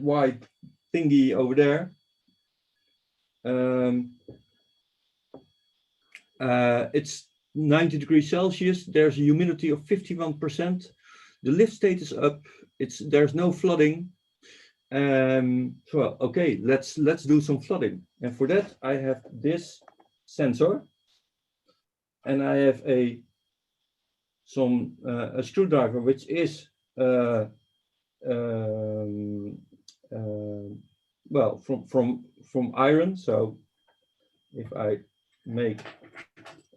C: white thingy over there. It's 90 degrees Celsius. There's a humidity of 51%. The lift state is up. There's no flooding. So okay, let's do some flooding. And for that, I have this sensor, and I have a screwdriver, which is well, from iron. So if I make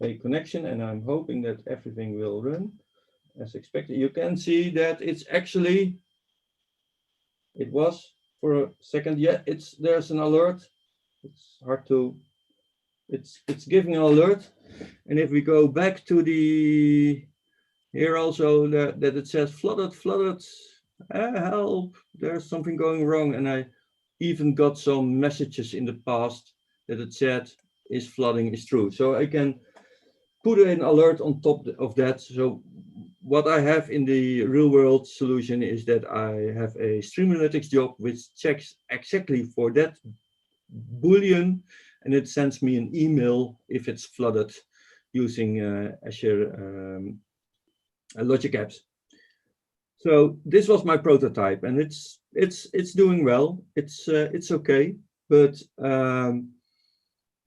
C: a connection, and I'm hoping that everything will run as expected, you can see that it's actually, it was for a second. Yeah, there's an alert. It's hard to, it's giving an alert. And if we go back to the, here also that it says flooded, help, there's something going wrong. And I even got some messages in the past that it said is flooding is true. So I can put an alert on top of that. So what I have in the real world solution is that I have a stream analytics job which checks exactly for that Boolean, and it sends me an email if it's flooded using Azure logic apps. So this was my prototype, and it's doing well. It's okay, but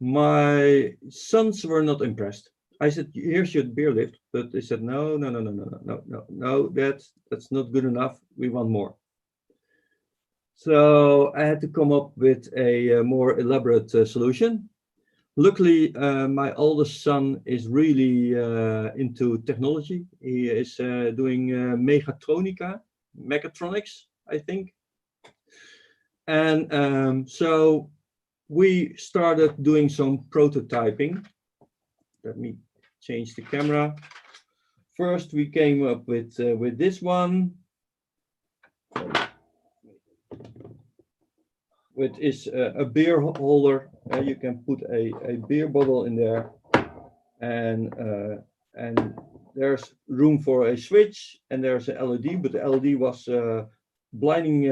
C: my sons were not impressed. I said, here's your beer lift, but they said, no, that's not good enough. We want more. So I had to come up with a more elaborate solution. Luckily, my oldest son is really into technology. He is doing mechatronics, I think. And so we started doing some prototyping. Let me change the camera. First, we came up with this one, which is a beer holder. You can put a beer bottle in there, and there's room for a switch, and there's an LED, but the LED was blinding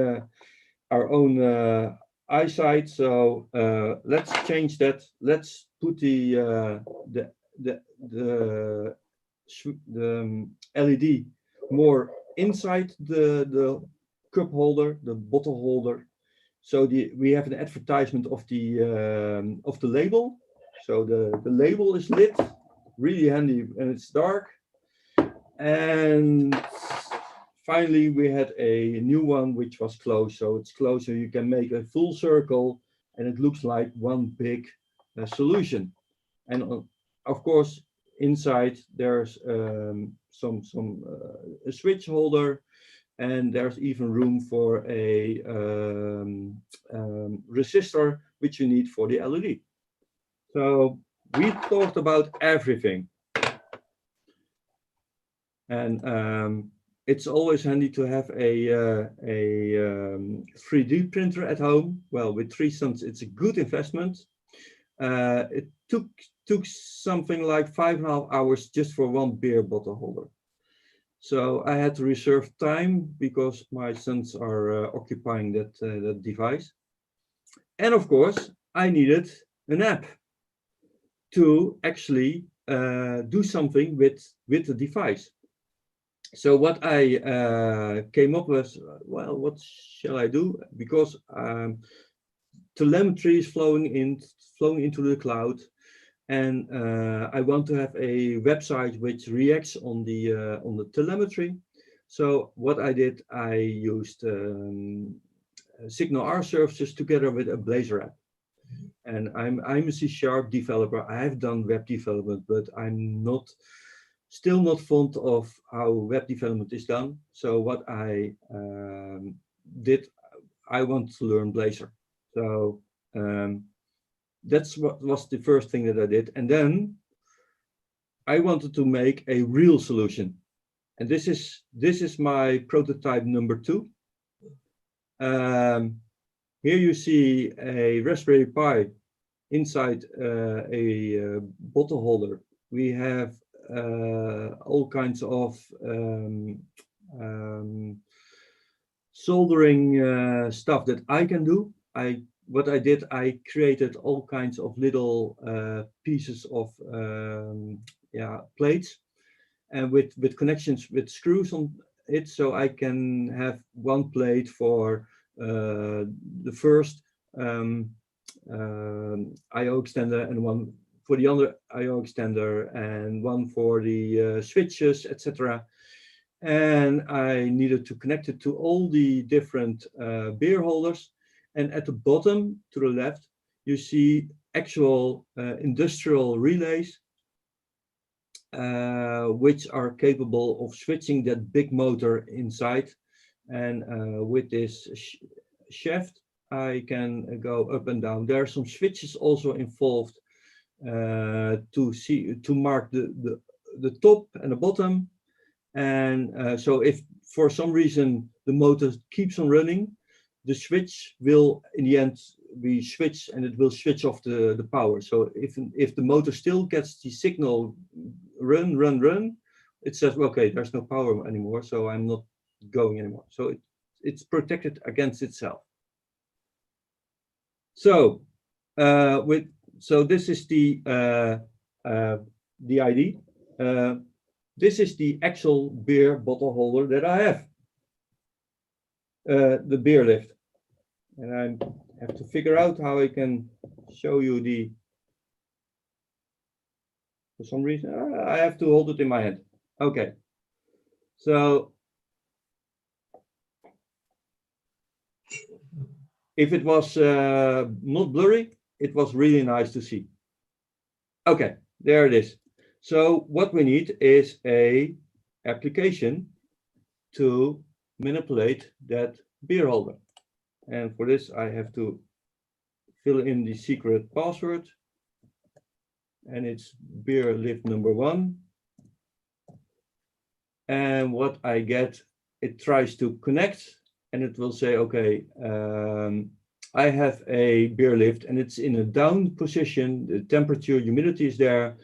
C: our own eyesight. So let's change that. Let's put the LED more inside the cup holder, the bottle holder. So we have an advertisement of the label. So the label is lit, really handy, and it's dark. And finally, we had a new one which was closed. So it's closed, so you can make a full circle, and it looks like one big solution. And of course, inside there's a switch holder, and there's even room for a resistor, which you need for the LED. So we talked about everything. And it's always handy to have a 3D printer at home. Well, with 3 sons, it's a good investment. It took something like 5.5 hours just for one beer bottle holder. So I had to reserve time because my sons are occupying that device. And of course, I needed an app to actually do something with the device. So what I came up with, well, what shall I do? Because telemetry is flowing into the cloud, and I want to have a website which reacts on the telemetry. So what I did, I used Signal R services together with a Blazor app. And I'm a C# developer. I have done web development, but I'm still not fond of how web development is done. So what I did, I want to learn Blazor. So that's what was the first thing that I did. And then I wanted to make a real solution. And this is my prototype number 2. Here you see a Raspberry Pi inside a bottle holder. We have all kinds of soldering stuff that I can do. I what I did, I created all kinds of little pieces of plates, and with connections with screws on it, so I can have one plate for the first I/O extender, and one for the other I/O extender, and one for the switches, etc. And I needed to connect it to all the different beer holders. And at the bottom to the left, you see actual industrial relays, which are capable of switching that big motor inside. And with this shaft, I can go up and down. There are some switches also involved to mark the top and the bottom. And so if for some reason the motor keeps on running, the switch will in the end be switched, and it will switch off the power. So if the motor still gets the signal run, it says, okay, there's no power anymore, so I'm not going anymore. So it's protected against itself. So this is the ID. This is the actual beer bottle holder that I have, the beer lift. And I have to figure out how I can show you for some reason, I have to hold it in my hand. Okay, so if it was not blurry, it was really nice to see. Okay, there it is. So what we need is a application to manipulate that beer holder. And for this, I have to fill in the secret password. And it's beer lift number 1. And what I get, it tries to connect, and it will say, okay, I have a beer lift and it's in a down position. The temperature, humidity is there.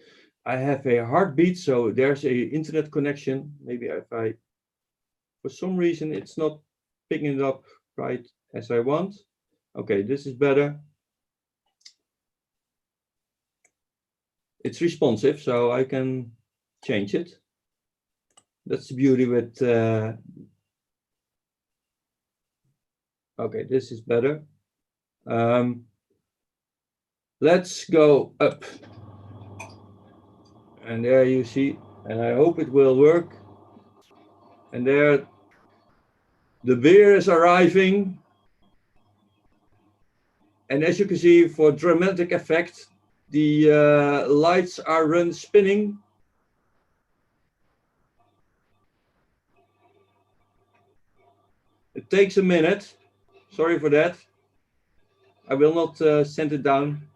C: I have a heartbeat, so there's a internet connection. Maybe if for some reason, it's not picking it up right as I want. Okay, this is better. It's responsive, so I can change it. That's the beauty with, okay, this is better. Let's go up. And there you see, and I hope it will work. And there, the beer is arriving. And as you can see, for dramatic effect, the lights are spinning. It takes a minute. Sorry for that. I will not send it down.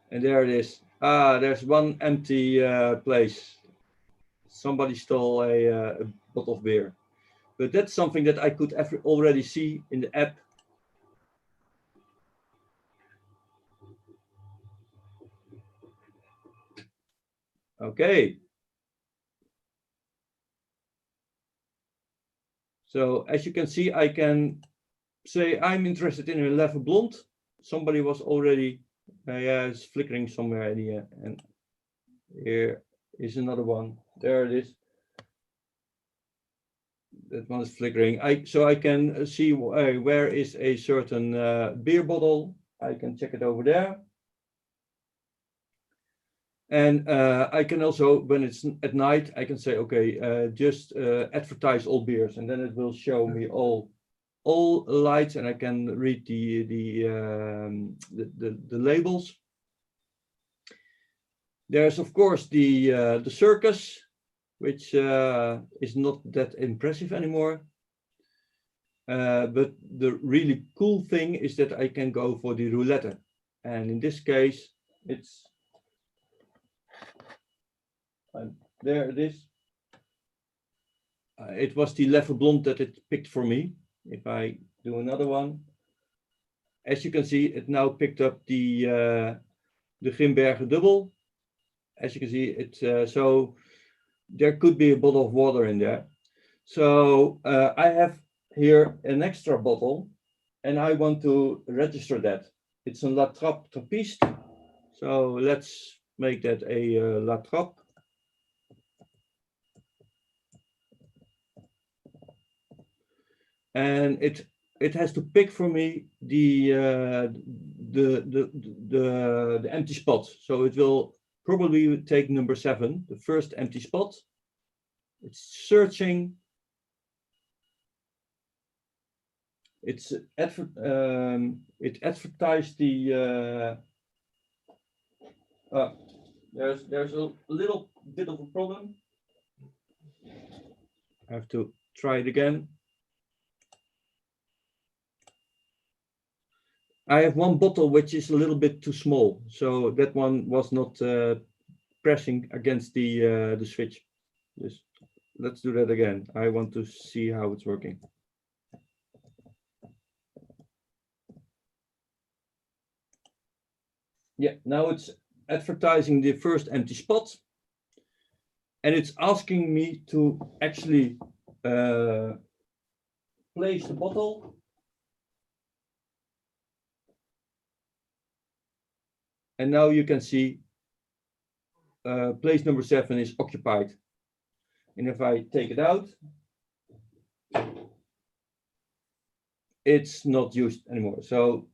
C: And there it is. Ah, there's one empty place. Somebody stole a bottle of beer. But that's something that I could already see in the app. Okay. So as you can see, I can say I'm interested in a level blonde. Somebody was already, yeah, it's flickering somewhere in here. And here is another one. There it is. That one is flickering. So I can see where is a certain beer bottle. I can check it over there. And I can also, when it's at night, I can say, okay, just advertise all beers, and then it will show me all lights, and I can read the labels. There's of course the circus, which is not that impressive anymore. But the really cool thing is that I can go for the roulette, and in this case, it's there it is. It was the level blonde that it picked for me. If I do another one, as you can see, it now picked up the Grimbergen double. As you can see, it's so there could be a bottle of water in there. So I have here an extra bottle, and I want to register that. It's a La Trappe Trappiste. So let's make that a La Trappe. And it has to pick for me the empty spot. So it will probably take number 7, the first empty spot. It's searching. It advertised the. There's a little bit of a problem. I have to try it again. I have one bottle which is a little bit too small, so that one was not pressing against the switch. Just let's do that again. I want to see how it's working. Yeah, now it's advertising the first empty spot, and it's asking me to actually place the bottle. And now you can see place number 7 is occupied. And if I take it out, it's not used anymore. So,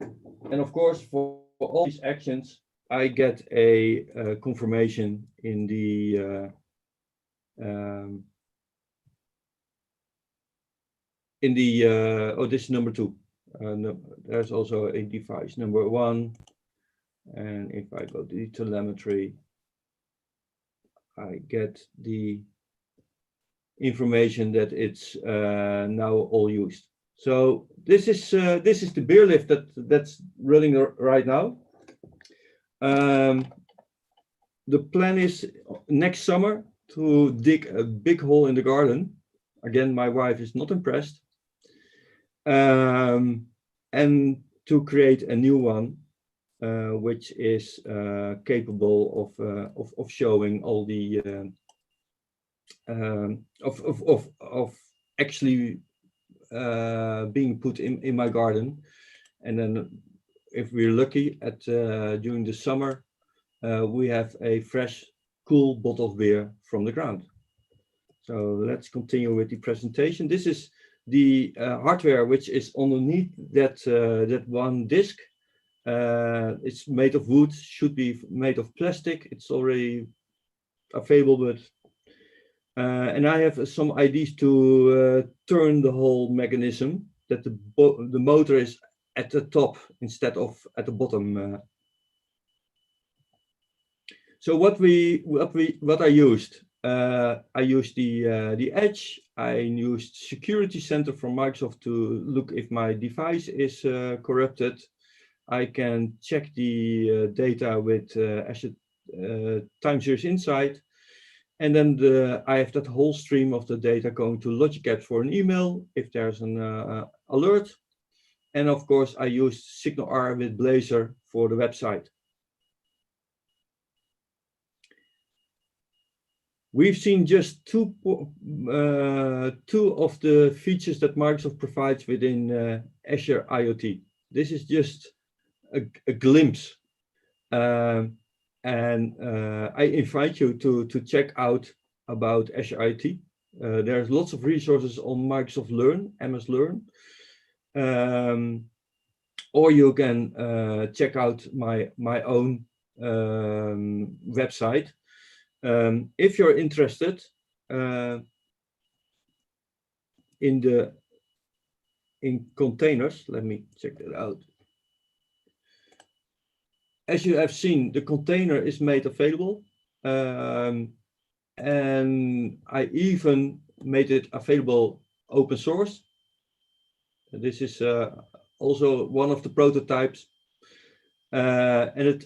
C: and of course, for all these actions, I get a confirmation in the oh, this is number 2. No, there's also a device number 1. And if I go to the telemetry, I get the information that it's now all used. So this is the beer lift that's running right now. The plan is next summer to dig a big hole in the garden. Again, my wife is not impressed. And to create a new one, which is capable of showing all the of actually being put in my garden. And then if we're lucky at during the summer, we have a fresh, cool bottle of beer from the ground. So let's continue with the presentation. This is the hardware which is underneath that one disc. It's made of wood, should be made of plastic. It's already available, but and I have some ideas to turn the whole mechanism, that the motor is at the top instead of at the bottom. So what I used, I used the Edge. I used Security Center from Microsoft to look if my device is corrupted. I can check the data with Azure Time Series Insight. And then I have that whole stream of the data going to Logic Apps for an email if there's an alert. And of course, I used SignalR with Blazor for the website. We've seen just two of the features that Microsoft provides within Azure IoT. This is just a glimpse. And I invite you to check out about Azure IoT. There's lots of resources on Microsoft Learn, MS Learn. Or you can check out my own website. If you're interested in containers, let me check that out. As you have seen, the container is made available, and I even made it available open source. This is also one of the prototypes, and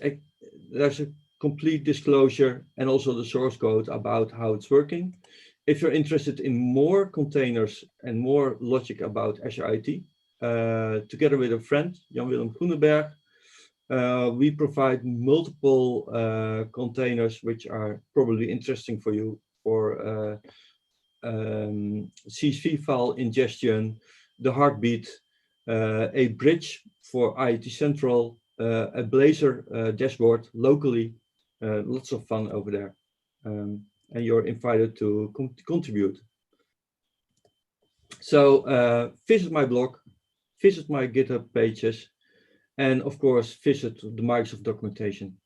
C: there's a complete disclosure and also the source code about how it's working. If you're interested in more containers and more logic about Azure IoT, together with a friend, Jan-Willem Groenenberg, we provide multiple containers which are probably interesting for you for CSV file ingestion, the heartbeat, a bridge for IoT Central, a Blazor dashboard locally. Lots of fun over there. And you're invited to contribute. So visit my blog, visit my GitHub pages, and of course, visit the Microsoft documentation.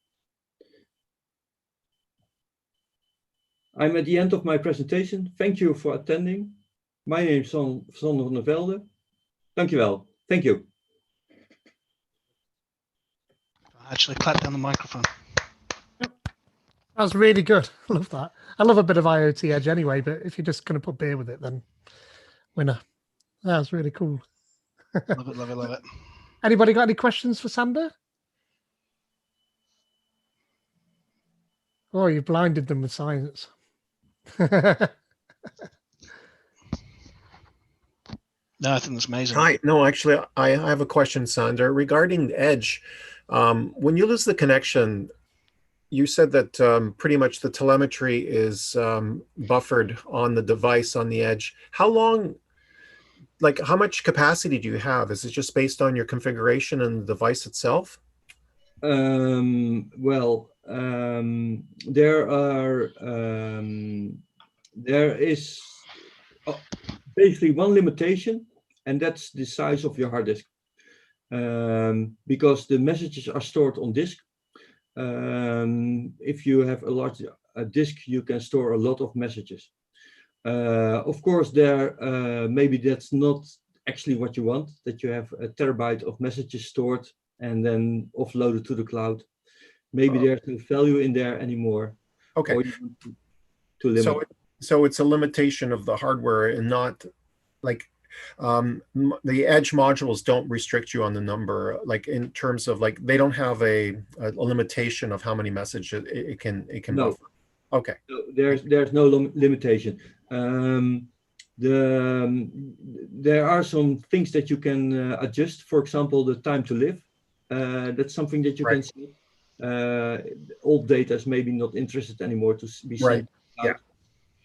C: I'm at the end of my presentation. Thank you for attending. My name is Sander van der Velde. Dankjewel. Thank you.
B: Actually, clap down the microphone.
A: That was really good. I love that. I love a bit of IoT Edge anyway, but if you're just going to put beer with it, then winner. That was really cool.
B: Love it, love it, love it.
A: Anybody got any questions for Sander? Oh, you blinded them with science.
B: No, I think that's amazing.
D: Hi. No, actually, I have a question, Sander, regarding Edge. When you lose the connection, you said that pretty much the telemetry is buffered on the device on the Edge. How long, like how much capacity do you have? Is it just based on your configuration and the device itself?
C: There is basically one limitation, and that's the size of your hard disk. Because the messages are stored on disk. If you have a large disk, you can store a lot of messages. Of course, maybe that's not actually what you want, that you have a terabyte of messages stored and then offloaded to the cloud. Maybe there's no value in there anymore.
D: Okay.
C: Or you want to limit.
D: So it's a limitation of the hardware and not like the Edge modules don't restrict you on the number, like in terms of like they don't have a limitation of how many messages it can
C: No.
D: buffer. Okay.
C: So there's no limitation. There are some things that you can adjust. For example, the time to live. That's something that you can see. Old data is maybe not interested anymore to be sent out.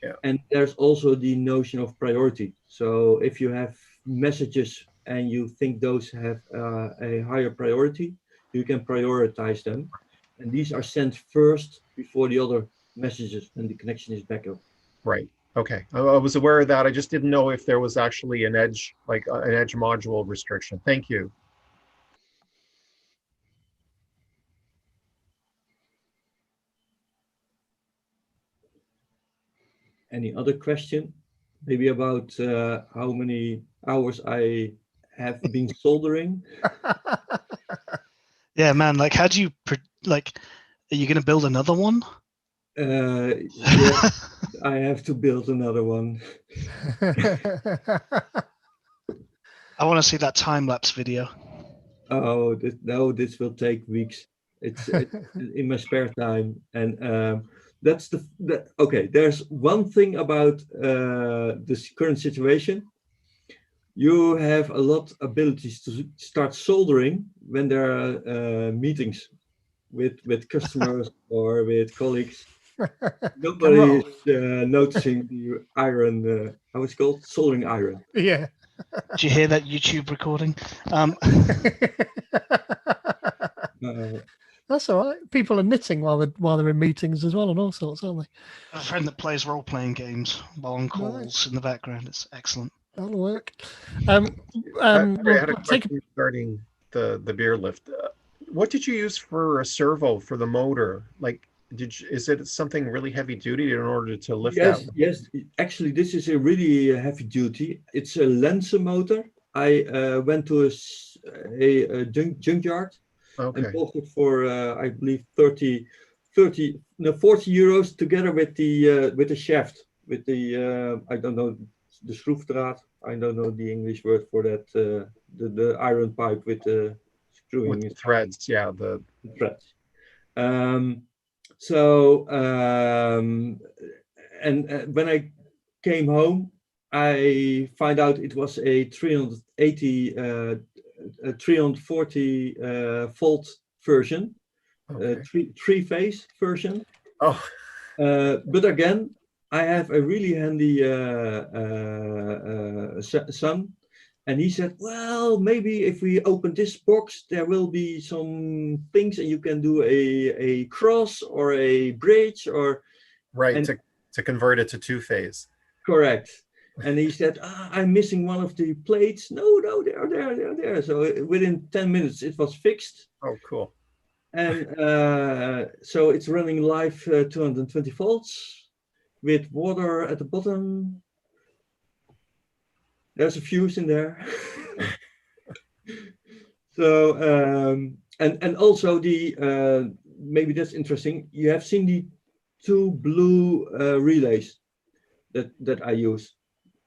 C: Yeah. And there's also the notion of priority. So if you have messages and you think those have a higher priority, you can prioritize them. And these are sent first before the other messages and the connection is back up.
D: Right. Okay. I was aware of that. I just didn't know if there was actually an Edge, like an Edge module restriction. Thank you.
C: Any other question? Maybe about how many hours I have been soldering?
B: Yeah, man. Like, how do you like? Are you going to build another one?
C: Yeah, I have to build another one.
B: I want to see that time lapse video.
C: Oh, no! This will take weeks. It's in my spare time, and that's okay. There's one thing about this current situation. You have a lot of abilities to start soldering when there are meetings with customers or with colleagues. Nobody is noticing the iron. How it's called? Soldering iron.
A: Yeah.
B: Did you hear that YouTube recording?
A: That's all right. People are knitting while they're in meetings as well, and all sorts, aren't they?
B: I have a friend that plays role-playing games while on calls
A: Nice.
B: in the background. It's excellent.
A: That'll work.
D: I had a question regarding the beer lift. What did you use for a servo for the motor? Like, is it something really heavy duty in order to lift that?
C: Yes. Actually, this is a really heavy duty. It's a Lense motor. I went to a junkyard and bought it for I believe 40 euros together with the shaft, with the I don't know, the schroefdraad. I don't know the English word for that. The iron pipe with the screwing
D: with the threads. Yeah, the
C: threads. And when I came home, I find out it was a 340 volt version, three-phase version.
D: Oh.
C: But again, I have a really handy son, and he said, well, maybe if we open this box, there will be some things, and you can do a cross or a bridge or
D: Right,
C: and
D: to convert it to two-phase.
C: correct. And he said, I'm missing one of the plates. No, they're there. So within 10 minutes, it was fixed.
D: Oh, cool.
C: And so it's running live 220 volts with water at the bottom. There's a fuse in there. So, and also the, maybe that's interesting. You have seen the two blue relays that I use.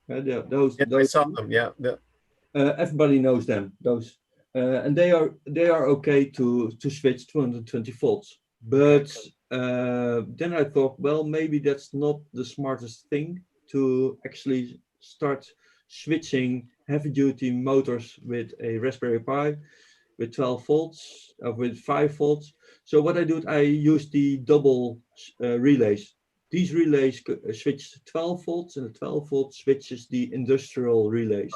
C: Those,
D: Yeah, I saw them. Yeah.
C: everybody knows them. Those, and they are okay to switch 220 volts. But then I thought, well, maybe that's not the smartest thing to actually start switching heavy-duty motors with a Raspberry Pi with 12 volts or with 5 volts. So what I do, I use the double relays. These relays switch to 12 volts, and the 12 volt switches the industrial relays.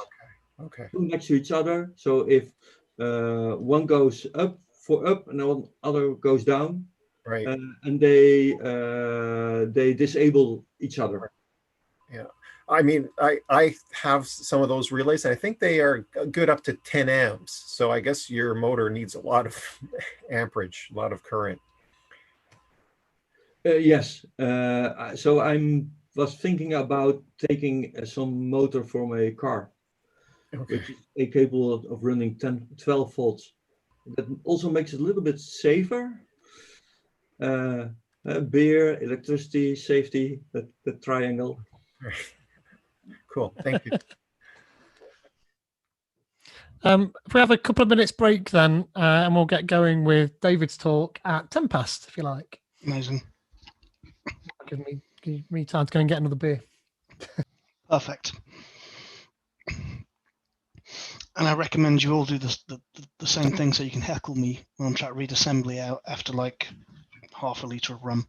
D: Okay.
C: Two next to each other. So if one goes up for up and the other goes down,
D: Right.
C: and they disable each other.
D: Yeah. I mean, I have some of those relays, and I think they are good up to 10 amps. So I guess your motor needs a lot of amperage, a lot of current.
C: Yes. So was thinking about taking some motor from a car,
D: Okay.
C: which is capable of running 12 volts. That also makes it a little bit safer. Beer, electricity, safety, the triangle.
D: Cool. Thank you.
A: If we have a couple of minutes break then, and we'll get going with David's talk at 10 past, if you like.
B: Amazing.
A: Give me time to go and get another beer.
B: Perfect. And I recommend you all do the same thing so you can heckle me when I'm trying to read assembly out after like half a litre of rum.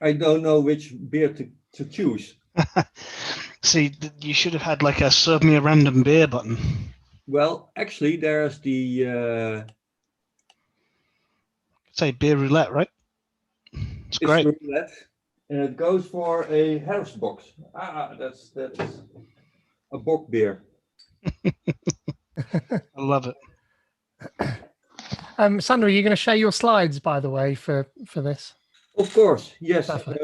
C: I don't know which beer to choose.
B: See, you should have had like a serve me a random beer button.
C: Well, actually, there's the
B: Say beer roulette, right? It's great.
C: the roulette, and it goes for a herfst box. That's a bock beer.
B: I love it.
A: Sandra, are you going to share your slides, by the way, for this?
C: Of course, yes.
A: Perfect.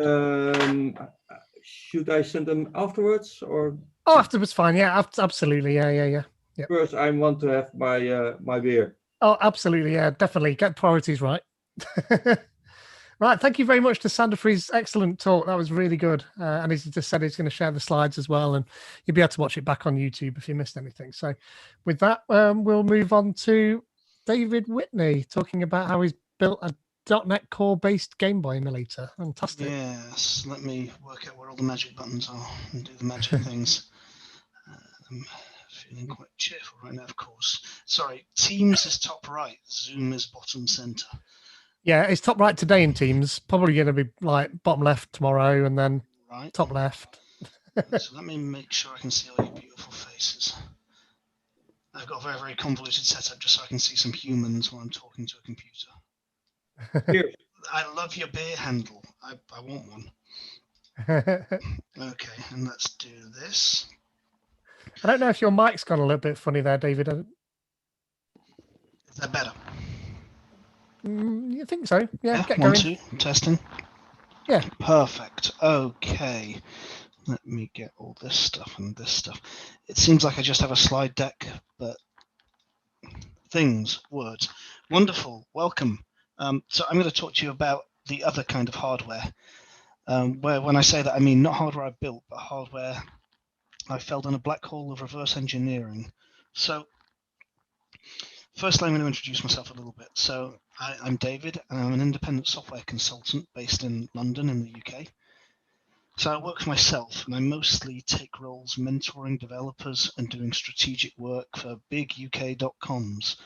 C: Should I send them afterwards or?
A: Oh, afterwards, fine. Yeah, absolutely. Yeah.
C: First, I want to have my beer.
A: Oh, absolutely. Yeah, definitely. Get priorities right. Right. Thank you very much to Sandra for his excellent talk. That was really good. And he's just said he's going to share the slides as well. And you'll be able to watch it back on YouTube if you missed anything. So with that, we'll move on to David Whitney talking about how he's built a .NET Core based Game Boy emulator. Fantastic.
B: Yes, let me work out where all the magic buttons are and do the magic things. Feeling quite cheerful right now, of course. Sorry, Teams is top right, Zoom is bottom center.
A: Yeah, it's top right today in Teams. Probably going to be like bottom left tomorrow, and then
B: Right.
A: top left.
B: So let me make sure I can see all your beautiful faces. I've got a very, very convoluted setup just so I can see some humans while I'm talking to a computer.
C: Here.
B: I love your beer handle. I want one. Okay, and let's do this.
A: I don't know if your mic's gone a little bit funny there, David.
B: Is that better?
A: You think so? Yeah, get
B: one,
A: going.
B: two, testing.
A: Yeah.
B: Perfect. Okay. Let me get all this stuff and this stuff. It seems like I just have a slide deck, but things, words. Wonderful. Welcome. So I'm going to talk to you about the other kind of hardware. Where when I say that, I mean not hardware I built, but hardware I fell down a black hole of reverse engineering. So firstly, I'm going to introduce myself a little bit. So I'm David, and I'm an independent software consultant based in London in the UK. So I work for myself, and I mostly take roles mentoring developers and doing strategic work for big UK .coms,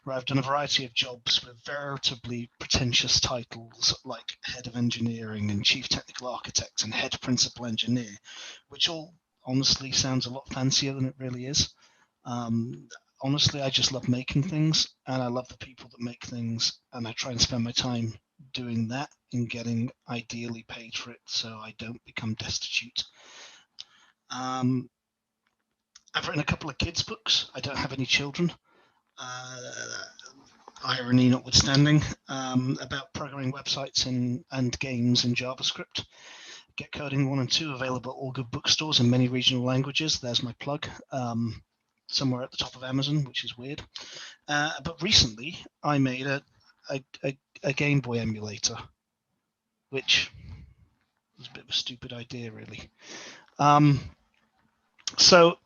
B: where I've done a variety of jobs with veritably pretentious titles like head of engineering and chief technical architect and head principal engineer, which all honestly sounds a lot fancier than it really is. Honestly, I just love making things, and I love the people that make things, and I try and spend my time doing that and getting ideally paid for it so I don't become destitute. I've written a couple of kids' books. I don't have any children. Irony notwithstanding, about programming websites and games in JavaScript. Get Coding 1 and 2 available at all good bookstores in many regional languages. There's my plug. Somewhere at the top of Amazon, which is weird. But recently, I made a Game Boy emulator, which was a bit of a stupid idea, really. So,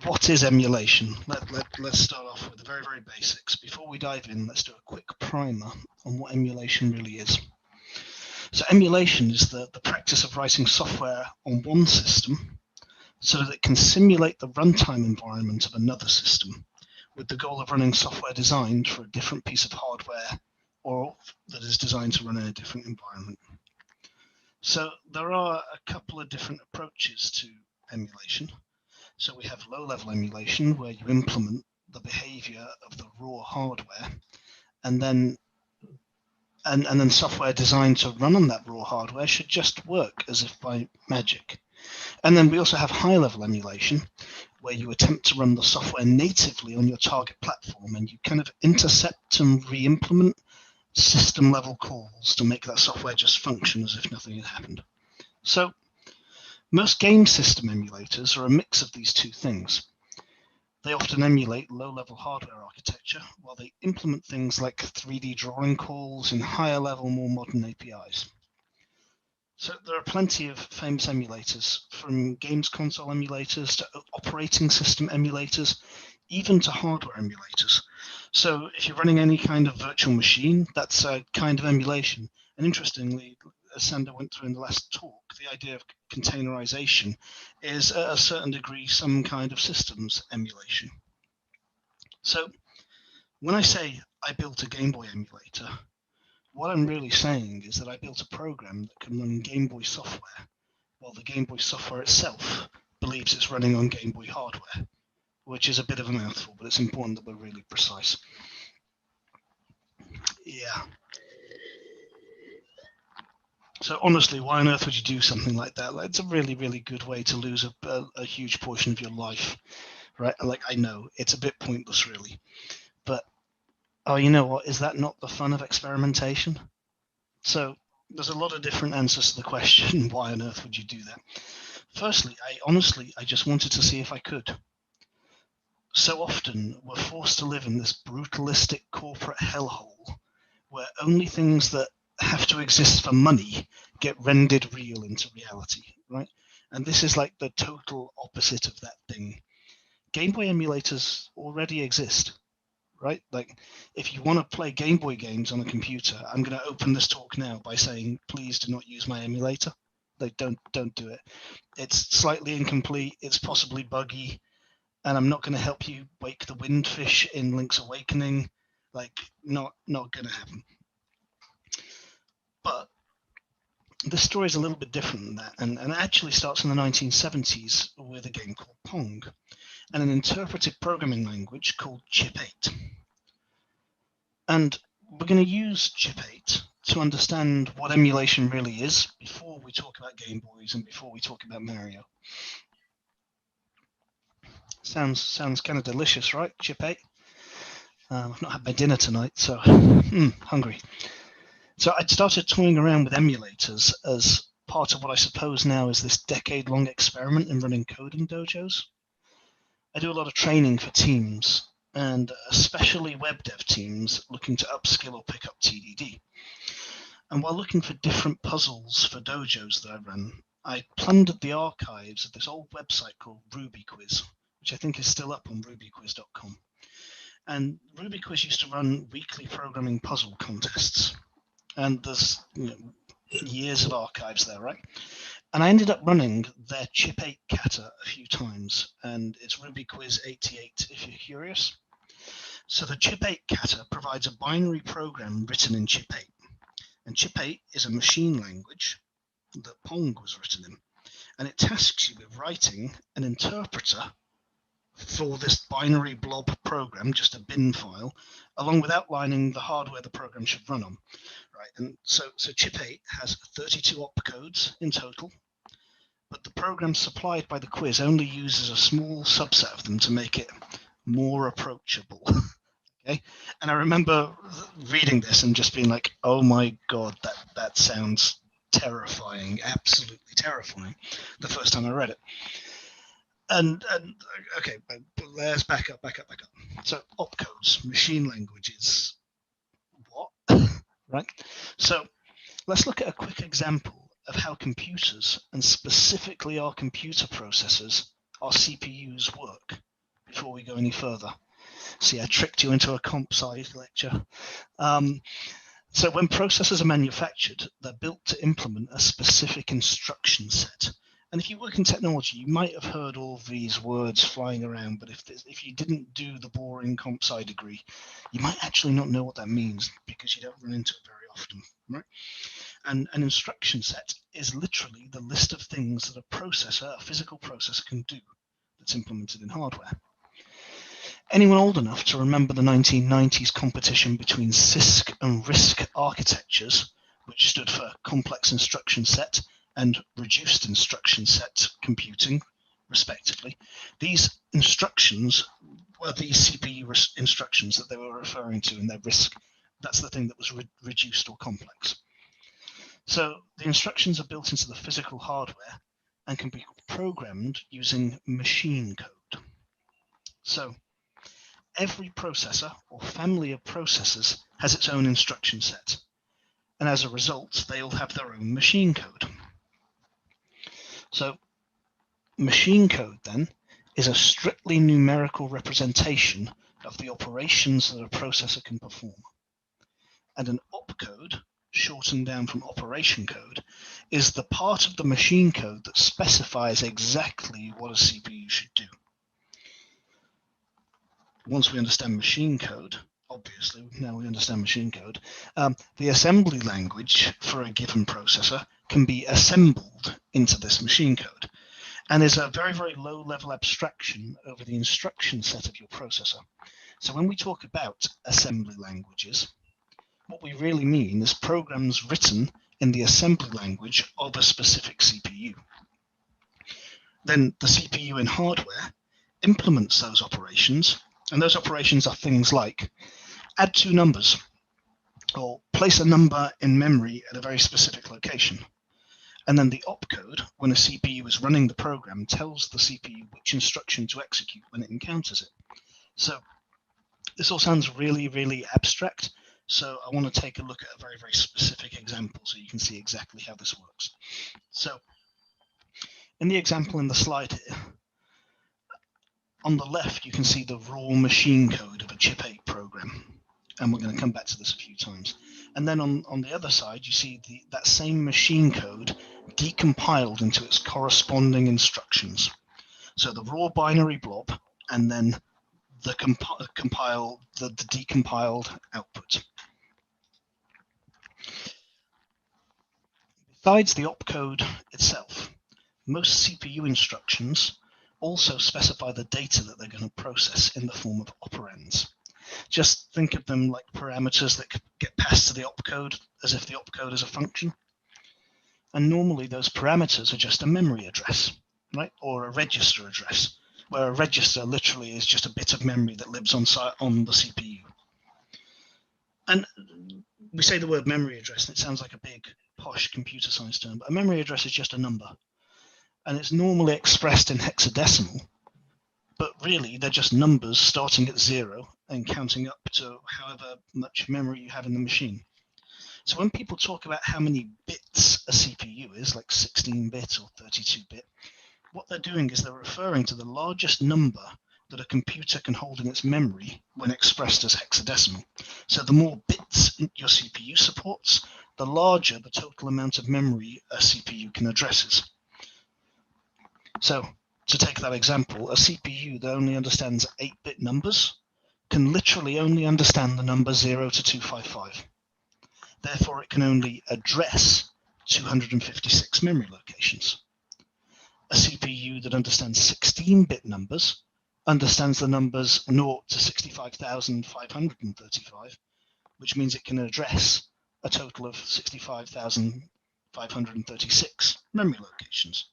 B: what is emulation? Let's start off with the very, very basics. Before we dive in, let's do a quick primer on what emulation really is. So, emulation is the practice of writing software on one system so that it can simulate the runtime environment of another system, with the goal of running software designed for a different piece of hardware or that is designed to run in a different environment. So there are a couple of different approaches to emulation. So we have low-level emulation, where you implement the behavior of the raw hardware, and then software designed to run on that raw hardware should just work as if by magic. And then we also have high-level emulation, where you attempt to run the software natively on your target platform, and you kind of intercept and re-implement system-level calls to make that software just function as if nothing had happened. So most game system emulators are a mix of these two things. They often emulate low-level hardware architecture, while they implement things like 3D drawing calls and higher-level, more modern APIs. So there are plenty of famous emulators, from games console emulators to operating system emulators, even to hardware emulators. So if you're running any kind of virtual machine, that's a kind of emulation. And interestingly, as Sander went through in the last talk, the idea of containerization is at a certain degree some kind of systems emulation. So when I say I built a Game Boy emulator, what I'm really saying is that I built a program that can run Game Boy software, while the Game Boy software itself believes it's running on Game Boy hardware, which is a bit of a mouthful, but it's important that we're really precise. Yeah. So honestly, why on earth would you do something like that? It's a really, really good way to lose a huge portion of your life, right? Like, I know, it's a bit pointless, really. But, oh, you know what? Is that not the fun of experimentation? So there's a lot of different answers to the question, why on earth would you do that? Firstly, I just wanted to see if I could. So often we're forced to live in this brutalistic corporate hellhole where only things that have to exist for money get rendered real into reality, right? And this is like the total opposite of that thing. Game Boy emulators already exist, right? Like, if you want to play Game Boy games on a computer, I'm going to open this talk now by saying, please do not use my emulator. Like, don't do it. It's slightly incomplete. It's possibly buggy, and I'm not going to help you wake the windfish in Link's Awakening. Like, not going to happen. But this story is a little bit different than that, and it actually starts in the 1970s with a game called Pong, and an interpretive programming language called Chip8. And we're going to use Chip8 to understand what emulation really is before we talk about Game Boys and before we talk about Mario. Sounds kind of delicious, right? Chip8. I've not had my dinner tonight, so hungry. So I'd started toying around with emulators as part of what I suppose now is this decade-long experiment in running coding dojos. I do a lot of training for teams, and especially web dev teams looking to upskill or pick up TDD. And while looking for different puzzles for dojos that I run, I plundered the archives of this old website called RubyQuiz, which I think is still up on rubyquiz.com. And RubyQuiz used to run weekly programming puzzle contests. And there's years of archives there, right? And I ended up running their Chip8 kata a few times, and it's RubyQuiz 88 if you're curious. So the Chip8 kata provides a binary program written in Chip8. And Chip8 is a machine language that Pong was written in. And it tasks you with writing an interpreter for this binary blob program, just a bin file, along with outlining the hardware the program should run on. Right, and so Chip8 has 32 opcodes in total, but the program supplied by the quiz only uses a small subset of them to make it more approachable. Okay, and I remember reading this and just being like, "Oh my god, that sounds terrifying, absolutely terrifying," the first time I read it. And okay, but let's back up. So opcodes, machine languages, what? Right? So let's look at a quick example of how computers, and specifically our computer processors, our CPUs, work before we go any further. See, I tricked you into a comp sci lecture. So when processors are manufactured, they're built to implement a specific instruction set. And if you work in technology, you might have heard all these words flying around, but if you didn't do the boring comp sci degree, you might actually not know what that means because you don't run into it very often, right? And an instruction set is literally the list of things that a physical processor can do that's implemented in hardware. Anyone old enough to remember the 1990s competition between CISC and RISC architectures, which stood for complex instruction set and reduced instruction set computing, respectively? These instructions were the CPU instructions that they were referring to in their RISC. That's the thing that was reduced or complex. So the instructions are built into the physical hardware and can be programmed using machine code. So every processor or family of processors has its own instruction set, and as a result, they all have their own machine code. So machine code then is a strictly numerical representation of the operations that a processor can perform. And an opcode, shortened down from operation code, is the part of the machine code that specifies exactly what a CPU should do. Once we understand machine code, obviously, now we understand machine code, the assembly language for a given processor can be assembled into this machine code and is a very, very low level abstraction over the instruction set of your processor. So when we talk about assembly languages, what we really mean is programs written in the assembly language of a specific CPU. Then the CPU in hardware implements those operations, and those operations are things like add two numbers, or place a number in memory at a very specific location. And then the opcode, when a CPU is running the program, tells the CPU which instruction to execute when it encounters it. So this all sounds really, really abstract. So I want to take a look at a very, very specific example so you can see exactly how this works. So in the example in the slide here, on the left, you can see the raw machine code of a Chip8 program. And we're going to come back to this a few times. And then on the other side, you see that same machine code decompiled into its corresponding instructions. So the raw binary blob, and then the decompiled output. Besides the opcode itself, most CPU instructions also specify the data that they're going to process in the form of operands. Just think of them like parameters that get passed to the opcode as if the opcode is a function. And normally those parameters are just a memory address, right? Or a register address, where a register literally is just a bit of memory that lives on the CPU. And we say the word memory address, and it sounds like a big, posh computer science term, but a memory address is just a number. And it's normally expressed in hexadecimal, but really they're just numbers starting at 0 and counting up to however much memory you have in the machine. So when people talk about how many bits a CPU is, like 16-bit or 32-bit, what they're doing is they're referring to the largest number that a computer can hold in its memory when expressed as hexadecimal. So the more bits your CPU supports, the larger the total amount of memory a CPU can address. So to take that example, a CPU that only understands 8-bit numbers can literally only understand the number 0 to 255. Therefore, it can only address 256 memory locations. A CPU that understands 16-bit numbers understands the numbers 0 to 65,535, which means it can address a total of 65,536 memory locations.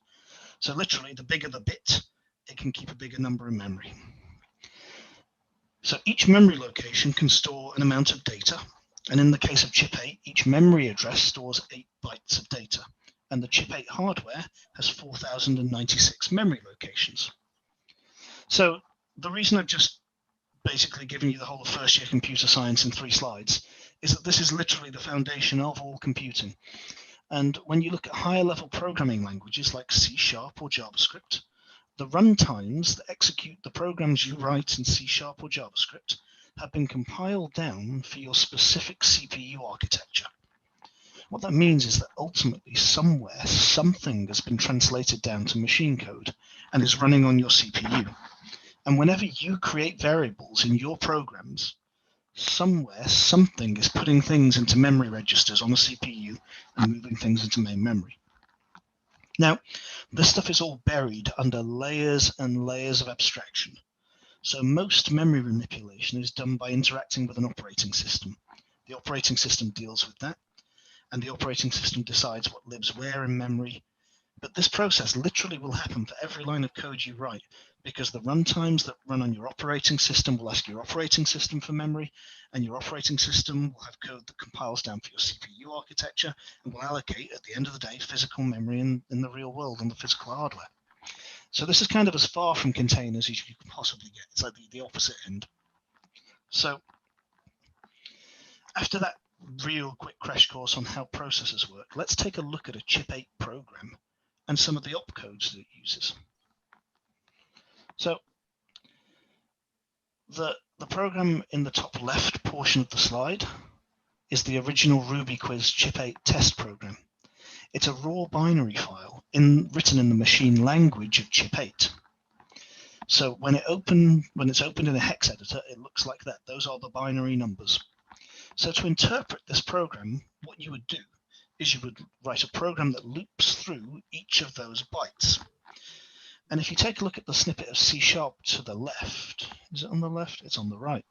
B: So literally, the bigger the bit, it can keep a bigger number in memory. So each memory location can store an amount of data. And in the case of chip 8, each memory address stores 8 bytes of data. And the chip 8 hardware has 4,096 memory locations. So the reason I've just basically given you the whole of first year computer science in 3 slides is that this is literally the foundation of all computing. And when you look at higher level programming languages like C# or JavaScript, the runtimes that execute the programs you write in C# or JavaScript have been compiled down for your specific CPU architecture. What that means is that ultimately somewhere something has been translated down to machine code and is running on your CPU. And whenever you create variables in your programs, somewhere something is putting things into memory registers on the CPU and moving things into main memory. Now, this stuff is all buried under layers and layers of abstraction. So most memory manipulation is done by interacting with an operating system. The operating system deals with that, and the operating system decides what lives where in memory. But this process literally will happen for every line of code you write, because the runtimes that run on your operating system will ask your operating system for memory, and your operating system will have code that compiles down for your CPU architecture and will allocate, at the end of the day, physical memory in the real world on the physical hardware. So this is kind of as far from containers as you can possibly get. It's like the opposite end. So after that real quick crash course on how processors work, let's take a look at a chip 8 program and some of the opcodes that it uses. So the program in the top left portion of the slide is the original Ruby Quiz chip 8 test program. It's a raw binary file written in the machine language of chip 8. So when it's opened in a hex editor, it looks like that. Those are the binary numbers. So to interpret this program, what you would do is you would write a program that loops through each of those bytes. And if you take a look at the snippet of C# to the left, is it on the left? It's on the right.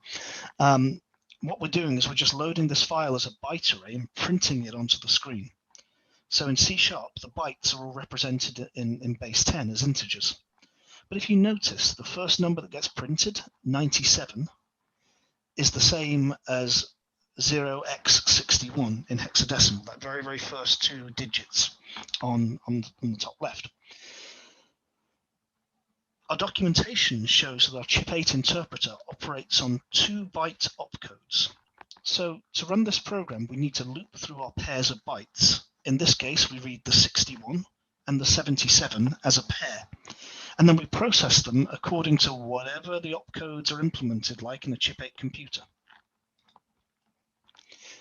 B: What we're doing is we're just loading this file as a byte array and printing it onto the screen. So in C#, the bytes are all represented in base 10 as integers. But if you notice, the first number that gets printed, 97, is the same as 0x61 in hexadecimal, that very, very first 2 digits on the top left. Our documentation shows that our chip 8 interpreter operates on 2-byte opcodes. So to run this program, we need to loop through our pairs of bytes. In this case, we read the 61 and the 77 as a pair. And then we process them according to whatever the opcodes are implemented like in a chip 8 computer.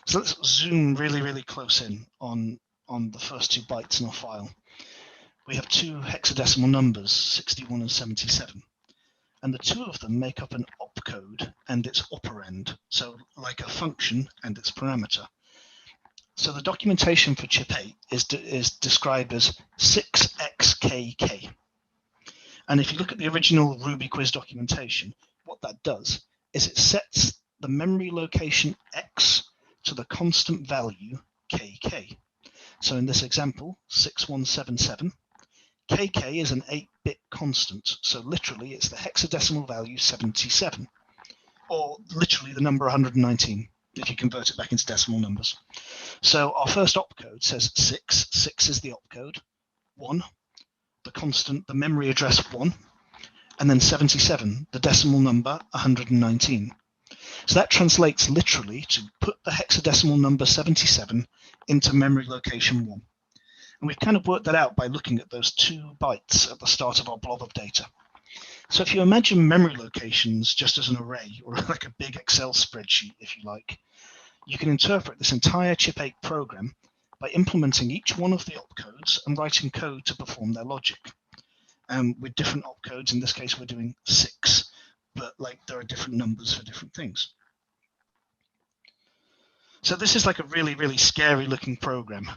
B: So let's zoom really, really close in on on the first 2 bytes in our file, we have 2 hexadecimal numbers, 61 and 77. And the 2 of them make up an opcode and its operand, so like a function and its parameter. So the documentation for chip 8 is described as 6xkk. And if you look at the original Ruby quiz documentation, what that does is it sets the memory location x to the constant value kk. So in this example, 6177, kk is an 8-bit constant. So literally it's the hexadecimal value 77, or literally the number 119 if you convert it back into decimal numbers. So our first opcode says 6. 6 is the opcode. 1, the constant, the memory address 1, and then 77, the decimal number 119. So that translates literally to put the hexadecimal number 77 into memory location 1. And we've kind of worked that out by looking at those 2 bytes at the start of our blob of data. So if you imagine memory locations just as an array, or like a big Excel spreadsheet, if you like, you can interpret this entire chip 8 program by implementing each one of the opcodes and writing code to perform their logic. With different opcodes, in this case we're doing 6, but like there are different numbers for different things. So this is like a really, really scary looking program.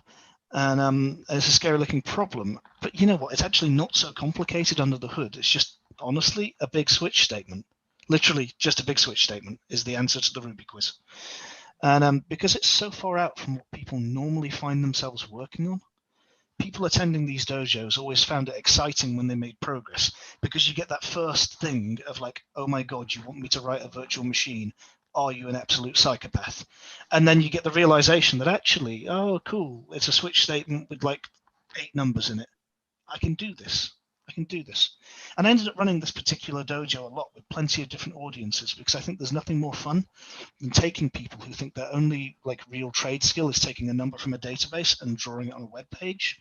B: And it's a scary looking problem, but you know what? It's actually not so complicated under the hood. It's just honestly a big switch statement. Literally just a big switch statement is the answer to the Ruby quiz. And because it's so far out from what people normally find themselves working on, people attending these dojos always found it exciting when they made progress, because you get that first thing of like, oh my God, you want me to write a virtual machine? Are you an absolute psychopath? And then you get the realization that actually, oh, cool, it's a switch statement with like 8 numbers in it. I can do this. I can do this. And I ended up running this particular dojo a lot with plenty of different audiences, because I think there's nothing more fun than taking people who think their only like real trade skill is taking a number from a database and drawing it on a web page,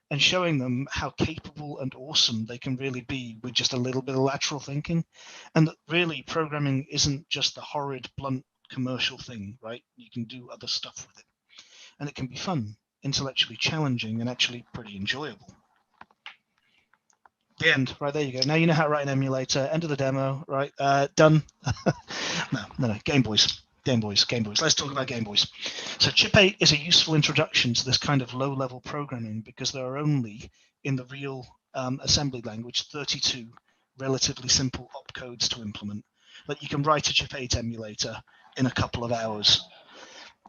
B: and showing them how capable and awesome they can really be with just a little bit of lateral thinking. And that really programming isn't just the horrid, blunt commercial thing, right? You can do other stuff with it. And it can be fun, intellectually challenging, and actually pretty enjoyable. The end, right, there you go. Now you know how to write an emulator. End of the demo, right? Done. No, Game Boys. Game Boys. Let's talk about Game Boys. So chip 8 is a useful introduction to this kind of low-level programming, because there are only, in the real assembly language, 32 relatively simple opcodes to implement. But you can write a chip 8 emulator in a couple of hours.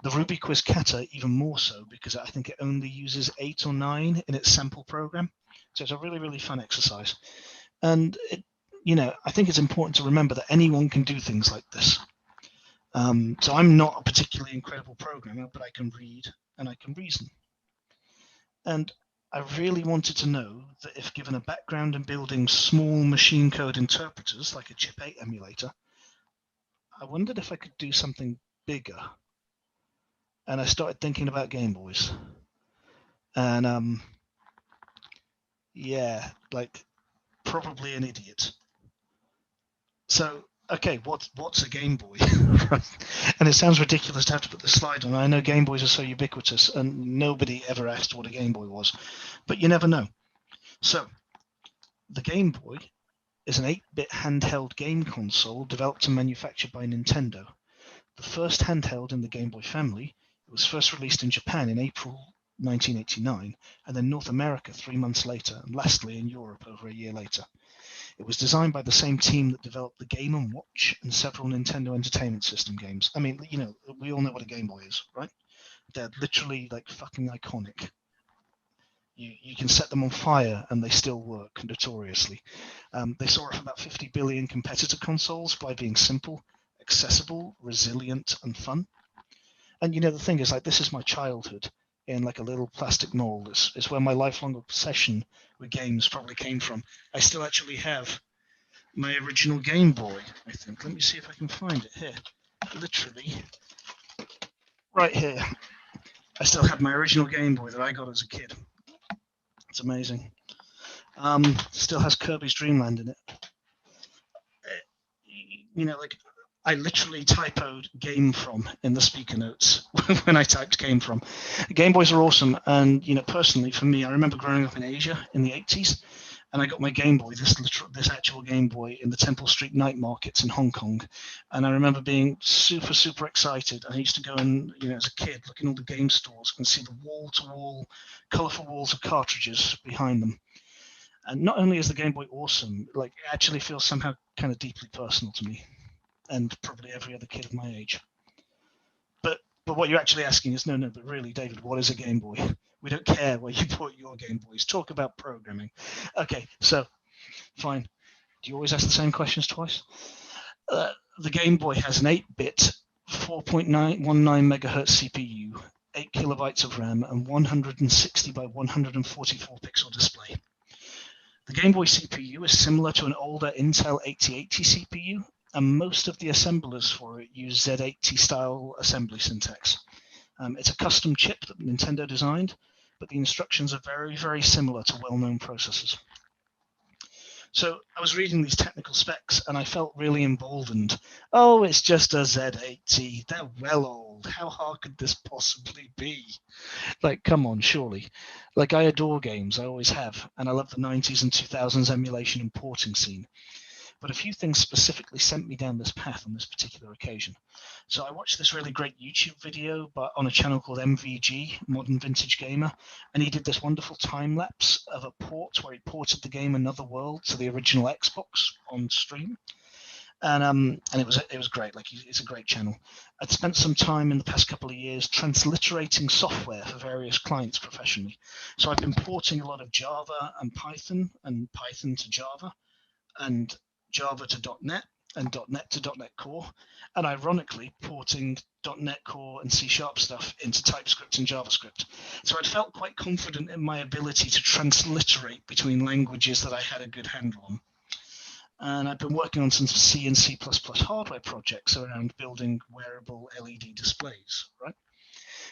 B: The Ruby quiz kata even more so, because I think it only uses 8 or 9 in its sample program. So it's a really, really fun exercise. And I think it's important to remember that anyone can do things like this. So I'm not a particularly incredible programmer, but I can read and I can reason. And I really wanted to know that if given a background in building small machine code interpreters like a chip 8 emulator, I wondered if I could do something bigger. And I started thinking about Game Boys. And yeah, like probably an idiot. So okay, what's a Game Boy? And it sounds ridiculous to have to put the slide on. I know Game Boys are so ubiquitous, and nobody ever asked what a Game Boy was, but you never know. So the Game Boy is an 8-bit handheld game console developed and manufactured by Nintendo. The first handheld in the Game Boy family. It was first released in Japan in April 1989, and then North America 3 months later, and lastly in Europe over a year later. It was designed by the same team that developed the Game & Watch and several Nintendo Entertainment System games. I mean, we all know what a Game Boy is, right? They're literally like fucking iconic. You can set them on fire and they still work notoriously. They saw off about 50 billion competitor consoles by being simple, accessible, resilient, and fun. And the thing is, like, this is my childhood in like a little plastic mold. It's where my lifelong obsession with games probably came from. I still actually have my original Game Boy, I think. Let me see if I can find it here. Literally, right here. I still have my original Game Boy that I got as a kid. It's amazing. Still has Kirby's Dream Land in it. Like I literally typoed "game from" in the speaker notes when I typed "game from." Game Boys are awesome, and personally for me, I remember growing up in Asia in the 80s, and I got my Game Boy, this actual Game Boy, in the Temple Street night markets in Hong Kong, and I remember being super excited. I used to go and as a kid look in all the game stores and see the wall-to-wall, colourful walls of cartridges behind them. And not only is the Game Boy awesome, like it actually feels somehow kind of deeply personal to me, and probably every other kid of my age. But what you're actually asking is, no, but really, David, what is a Game Boy? We don't care where you put your Game Boys. Talk about programming. Okay, so fine. Do you always ask the same questions twice? The Game Boy has an 8-bit, 4.919 megahertz CPU, 8 kilobytes of RAM, and 160 by 144 pixel display. The Game Boy CPU is similar to an older Intel 8080 CPU, and most of the assemblers for it use Z80 style assembly syntax. It's a custom chip that Nintendo designed, but the instructions are very similar to well-known processors. So I was reading these technical specs and I felt really emboldened. Oh, it's just a Z80. They're well old. How hard could this possibly be? Like, come on, surely. Like, I adore games, I always have, and I love the 90s and 2000s emulation and porting scene. But a few things specifically sent me down this path on this particular occasion. So I watched this really great YouTube video on a channel called MVG, Modern Vintage Gamer, and he did this wonderful time lapse of a port where he ported the game Another World to the original Xbox on stream. And it was great. Like, it's a great channel. I'd spent some time in the past couple of years transliterating software for various clients professionally. So I've been porting a lot of Java and Python to Java, and Java to .NET, and .NET to .NET Core, and ironically porting .NET Core and C# stuff into TypeScript and JavaScript. So I'd felt quite confident in my ability to transliterate between languages that I had a good handle on. And I've been working on some C and C++ hardware projects around building wearable LED displays, right?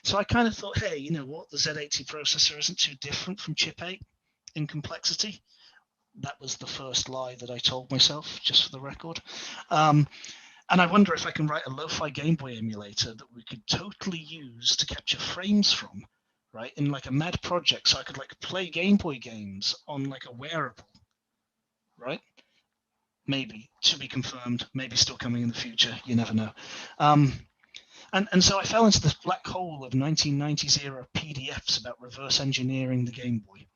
B: So I kind of thought, hey, you know what? The Z80 processor isn't too different from Chip 8 in complexity. That was the first lie that I told myself, just for the record. And I wonder if I can write a lo-fi Game Boy emulator that we could totally use to capture frames from, right, in like a mad project, so I could like play Game Boy games on like a wearable, right? Maybe, to be confirmed, maybe still coming in the future, you never know. And so I fell into this black hole of 1990s era PDFs about reverse engineering the Game Boy.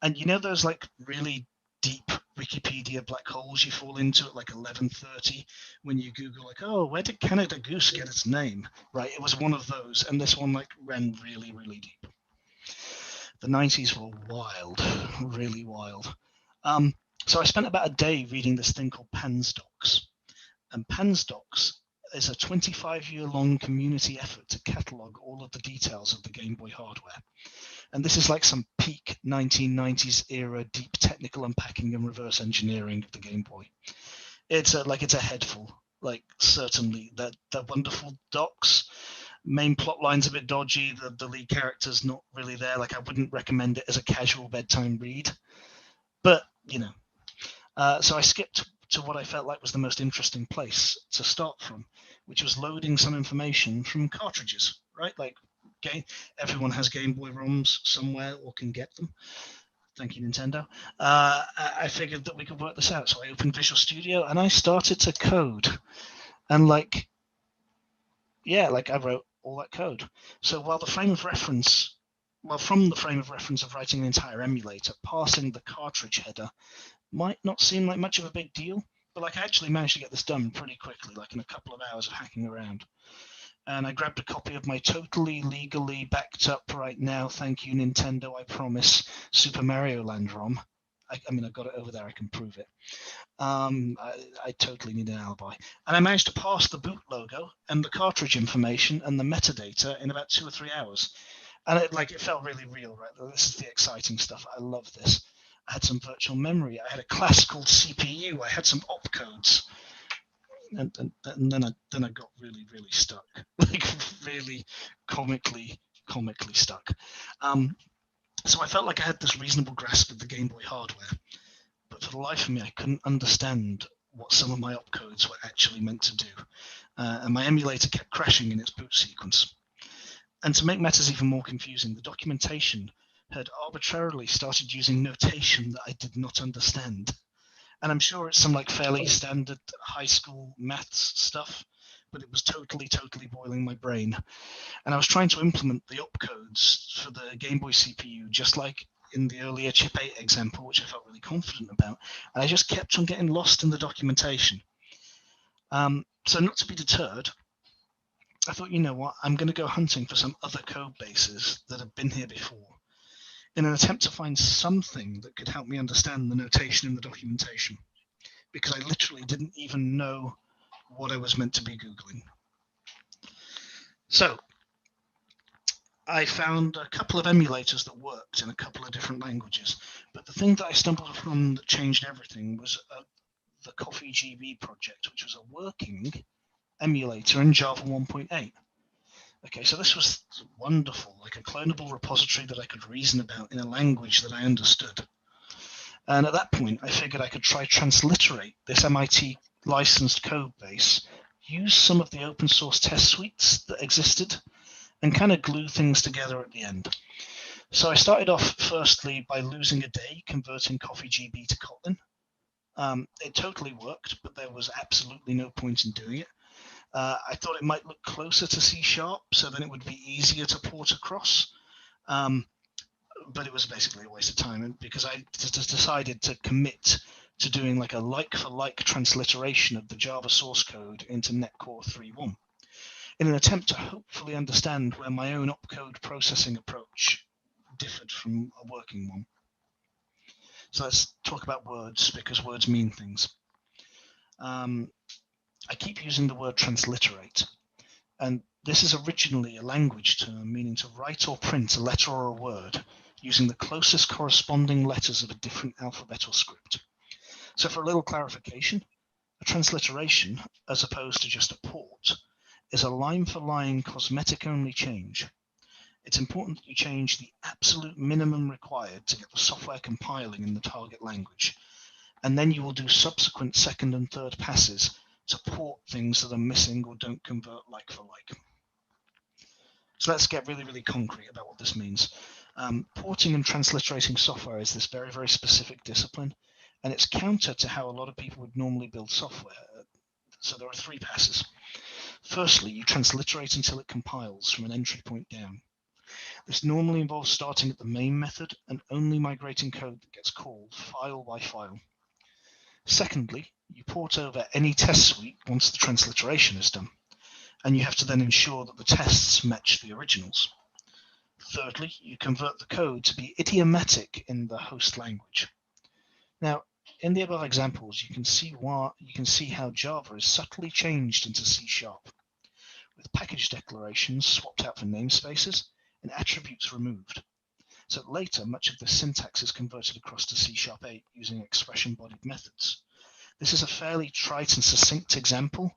B: And you know those like really deep Wikipedia black holes you fall into at like 11:30 when you Google like, oh, where did Canada Goose get its name? Right, it was one of those, and this one like ran really deep. The 90s were wild, really wild. So I spent about a day reading this thing called PansDocs, and PansDocs is a 25-year-long community effort to catalog all of the details of the Game Boy hardware. And this is like some peak 1990s era deep technical unpacking and reverse engineering of the Game Boy. It's a headful. Like, certainly the wonderful docs. Main plot line's a bit dodgy. The lead character's not really there. Like, I wouldn't recommend it as a casual bedtime read. But so I skipped to what I felt like was the most interesting place to start from, which was loading some information from cartridges, right? Like, everyone has Game Boy ROMs somewhere or can get them. Thank you, Nintendo. I figured that we could work this out. So I opened Visual Studio and I started to code. And I wrote all that code. So from the frame of reference of writing an entire emulator, parsing the cartridge header might not seem like much of a big deal, but I actually managed to get this done pretty quickly, like in a couple of hours of hacking around. And I grabbed a copy of my totally legally backed up right now, thank you Nintendo, I promise, Super Mario Land ROM. I got it over there, I can prove it. I totally need an alibi. And I managed to parse the boot logo and the cartridge information and the metadata in about 2 or 3 hours. And it felt really real, right? This is the exciting stuff. I love this. I had some virtual memory. I had a class called CPU. I had some opcodes. And then I got really stuck, like really comically stuck. So I felt like I had this reasonable grasp of the Game Boy hardware, but for the life of me, I couldn't understand what some of my opcodes were actually meant to do. And my emulator kept crashing in its boot sequence. And to make matters even more confusing, the documentation had arbitrarily started using notation that I did not understand. And I'm sure it's some like fairly standard high school maths stuff, but it was totally boiling my brain. And I was trying to implement the opcodes for the Game Boy CPU, just like in the earlier Chip 8 example, which I felt really confident about. And I just kept on getting lost in the documentation. So not to be deterred, I thought, you know what, I'm going to go hunting for some other code bases that have been here before, in an attempt to find something that could help me understand the notation in the documentation, because I literally didn't even know what I was meant to be Googling. So I found a couple of emulators that worked in a couple of different languages, but the thing that I stumbled upon that changed everything was the Coffee GB project, which was a working emulator in Java 1.8. Okay, so this was wonderful, like a clonable repository that I could reason about in a language that I understood. And at that point, I figured I could try transliterate this MIT licensed code base, use some of the open source test suites that existed, and kind of glue things together at the end. So I started off firstly by losing a day converting CoffeeGB to Kotlin. It totally worked, but there was absolutely no point in doing it. I thought it might look closer to C#, so then it would be easier to port across. But it was basically a waste of time because I just decided to commit to doing like a like-for-like transliteration of the Java source code into Netcore 3.1 in an attempt to hopefully understand where my own opcode processing approach differed from a working one. So let's talk about words, because words mean things. I keep using the word transliterate, and this is originally a language term meaning to write or print a letter or a word using the closest corresponding letters of a different alphabet or script. So for a little clarification, a transliteration, as opposed to just a port, is a line-for-line cosmetic-only change. It's important that you change the absolute minimum required to get the software compiling in the target language, and then you will do subsequent second and third passes to port things that are missing or don't convert like for like. So let's get really concrete about what this means. Porting and transliterating software is this very specific discipline, and it's counter to how a lot of people would normally build software. So there are three passes. Firstly, you transliterate until it compiles from an entry point down. This normally involves starting at the main method and only migrating code that gets called file by file. Secondly, you port over any test suite once the transliteration is done, and you have to then ensure that the tests match the originals. Thirdly, you convert the code to be idiomatic in the host language. Now, in the above examples, you can see how Java is subtly changed into C#, with package declarations swapped out for namespaces and attributes removed. So later, much of the syntax is converted across to C#8 using expression-bodied methods. This is a fairly trite and succinct example,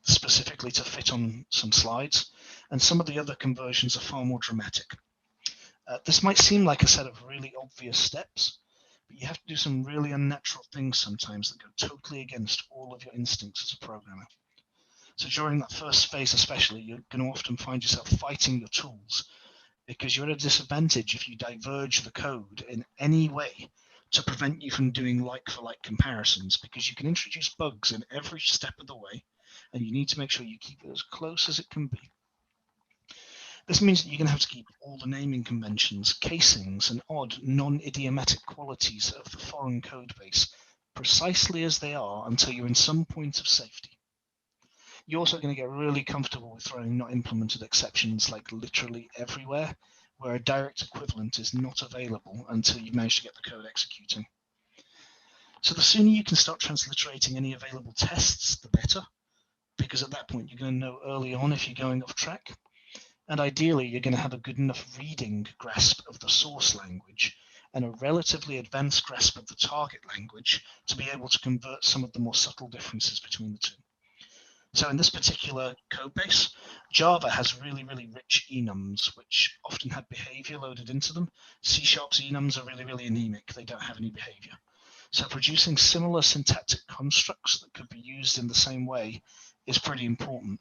B: specifically to fit on some slides, and some of the other conversions are far more dramatic. This might seem like a set of really obvious steps, but you have to do some really unnatural things sometimes that go totally against all of your instincts as a programmer. So during that first phase especially, you're going to often find yourself fighting your tools because you're at a disadvantage if you diverge the code in any way to prevent you from doing like-for-like comparisons, because you can introduce bugs in every step of the way, and you need to make sure you keep it as close as it can be. This means that you're going to have to keep all the naming conventions, casings, and odd non-idiomatic qualities of the foreign code base precisely as they are until you're in some point of safety. You're also going to get really comfortable with throwing not implemented exceptions like literally everywhere, where a direct equivalent is not available until you've managed to get the code executing. So the sooner you can start transliterating any available tests, the better, because at that point you're going to know early on if you're going off track. And ideally, you're going to have a good enough reading grasp of the source language and a relatively advanced grasp of the target language to be able to convert some of the more subtle differences between the two. So in this particular code base, Java has really rich enums, which often have behavior loaded into them. C# enums are really anemic. They don't have any behavior. So producing similar syntactic constructs that could be used in the same way is pretty important,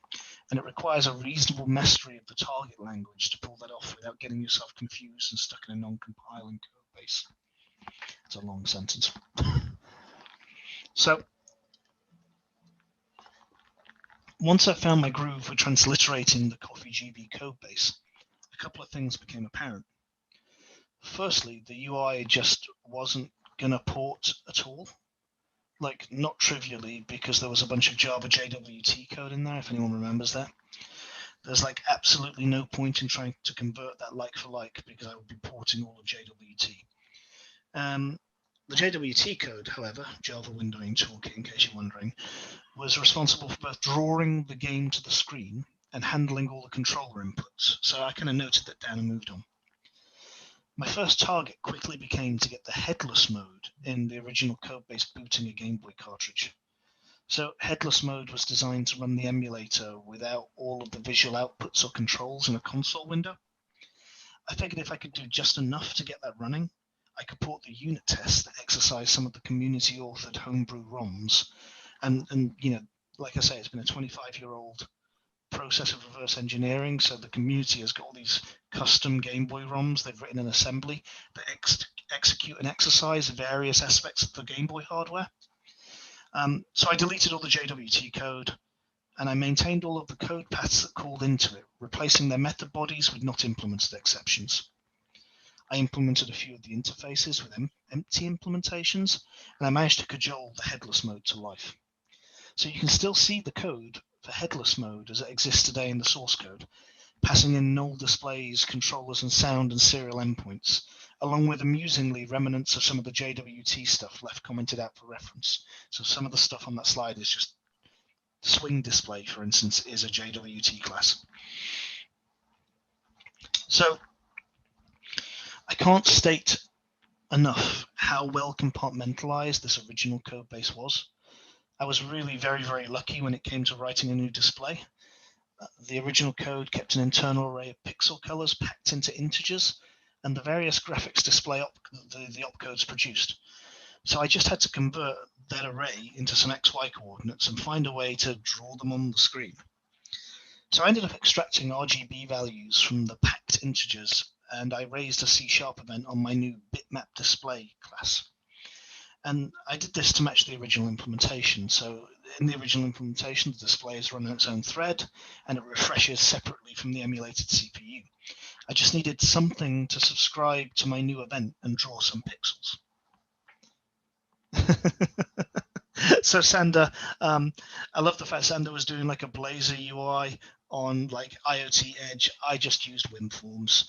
B: and it requires a reasonable mastery of the target language to pull that off without getting yourself confused and stuck in a non-compiling code base. It's a long sentence. So once I found my groove with transliterating the CoffeeGB code base, a couple of things became apparent. Firstly, the UI just wasn't going to port at all. Like, not trivially, because there was a bunch of Java JWT code in there, if anyone remembers that. There's like absolutely no point in trying to convert that like for like, because I would be porting all of JWT. The JWT code, however, Java Windowing Toolkit, in case you're wondering, was responsible for both drawing the game to the screen and handling all the controller inputs. So I kind of noted that down and moved on. My first target quickly became to get the headless mode in the original codebase booting a Game Boy cartridge. So headless mode was designed to run the emulator without all of the visual outputs or controls in a console window. I figured if I could do just enough to get that running, I could port the unit tests that exercise some of the community-authored homebrew ROMs. And you know, like I say, it's been a 25-year-old process of reverse engineering, so the community has got all these custom Game Boy ROMs they've written in assembly that execute and exercise various aspects of the Game Boy hardware. So I deleted all the JWT code, and I maintained all of the code paths that called into it, replacing their method bodies with not implemented exceptions. I implemented a few of the interfaces with empty implementations, and I managed to cajole the headless mode to life. So you can still see the code for headless mode as it exists today in the source code, passing in null displays, controllers, and sound and serial endpoints, along with amusingly remnants of some of the JWT stuff left commented out for reference. So some of the stuff on that slide is just swing display, for instance, is a JWT class. So I can't state enough how well compartmentalized this original code base was. I was really very, very lucky when it came to writing a new display. The original code kept an internal array of pixel colors packed into integers, and the various graphics display the opcodes produced. So I just had to convert that array into some XY coordinates and find a way to draw them on the screen. So I ended up extracting RGB values from the packed integers, and I raised a C# event on my new bitmap display class. And I did this to match the original implementation. So in the original implementation, the display is run on its own thread, and it refreshes separately from the emulated CPU. I just needed something to subscribe to my new event and draw some pixels. So Sander, I love the fact Sander was doing like a Blazor UI on like IoT Edge. I just used WinForms.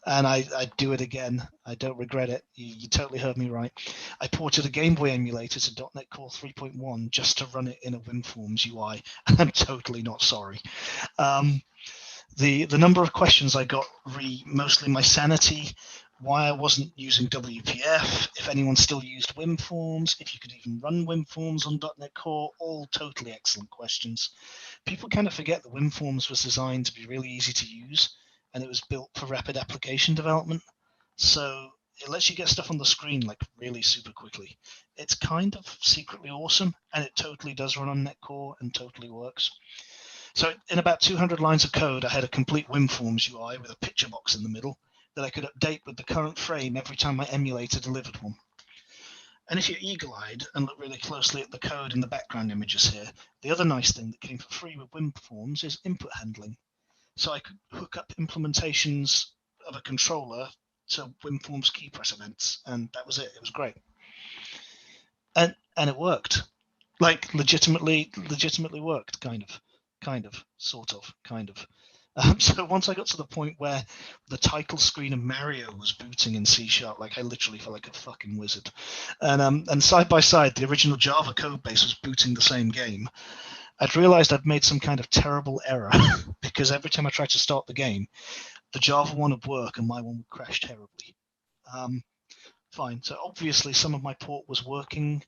B: And I'd do it again. I don't regret it. You totally heard me right. I ported a Game Boy emulator to .NET Core 3.1 just to run it in a WinForms UI. I'm totally not sorry. The number of questions I got mostly my sanity, why I wasn't using WPF, if anyone still used WinForms, if you could even run WinForms on .NET Core, all totally excellent questions. People kind of forget that WinForms was designed to be really easy to use, and it was built for rapid application development. So it lets you get stuff on the screen like really super quickly. It's kind of secretly awesome, and it totally does run on .NET Core and totally works. So in about 200 lines of code, I had a complete WinForms UI with a picture box in the middle that I could update with the current frame every time my emulator delivered one. And if you're eagle-eyed and look really closely at the code in the background images here, the other nice thing that came for free with WinForms is input handling. So I could hook up implementations of a controller to WinForms key press events, and that was it. It was great. And it worked. Like legitimately worked, kind of, sort of. So once I got to the point where the title screen of Mario was booting in C#, like I literally felt like a fucking wizard. And side by side, the original Java code base was booting the same game. I'd realized I'd made some kind of terrible error because every time I tried to start the game, the Java one would work and my one would crash terribly. Fine. So obviously some of my port was working.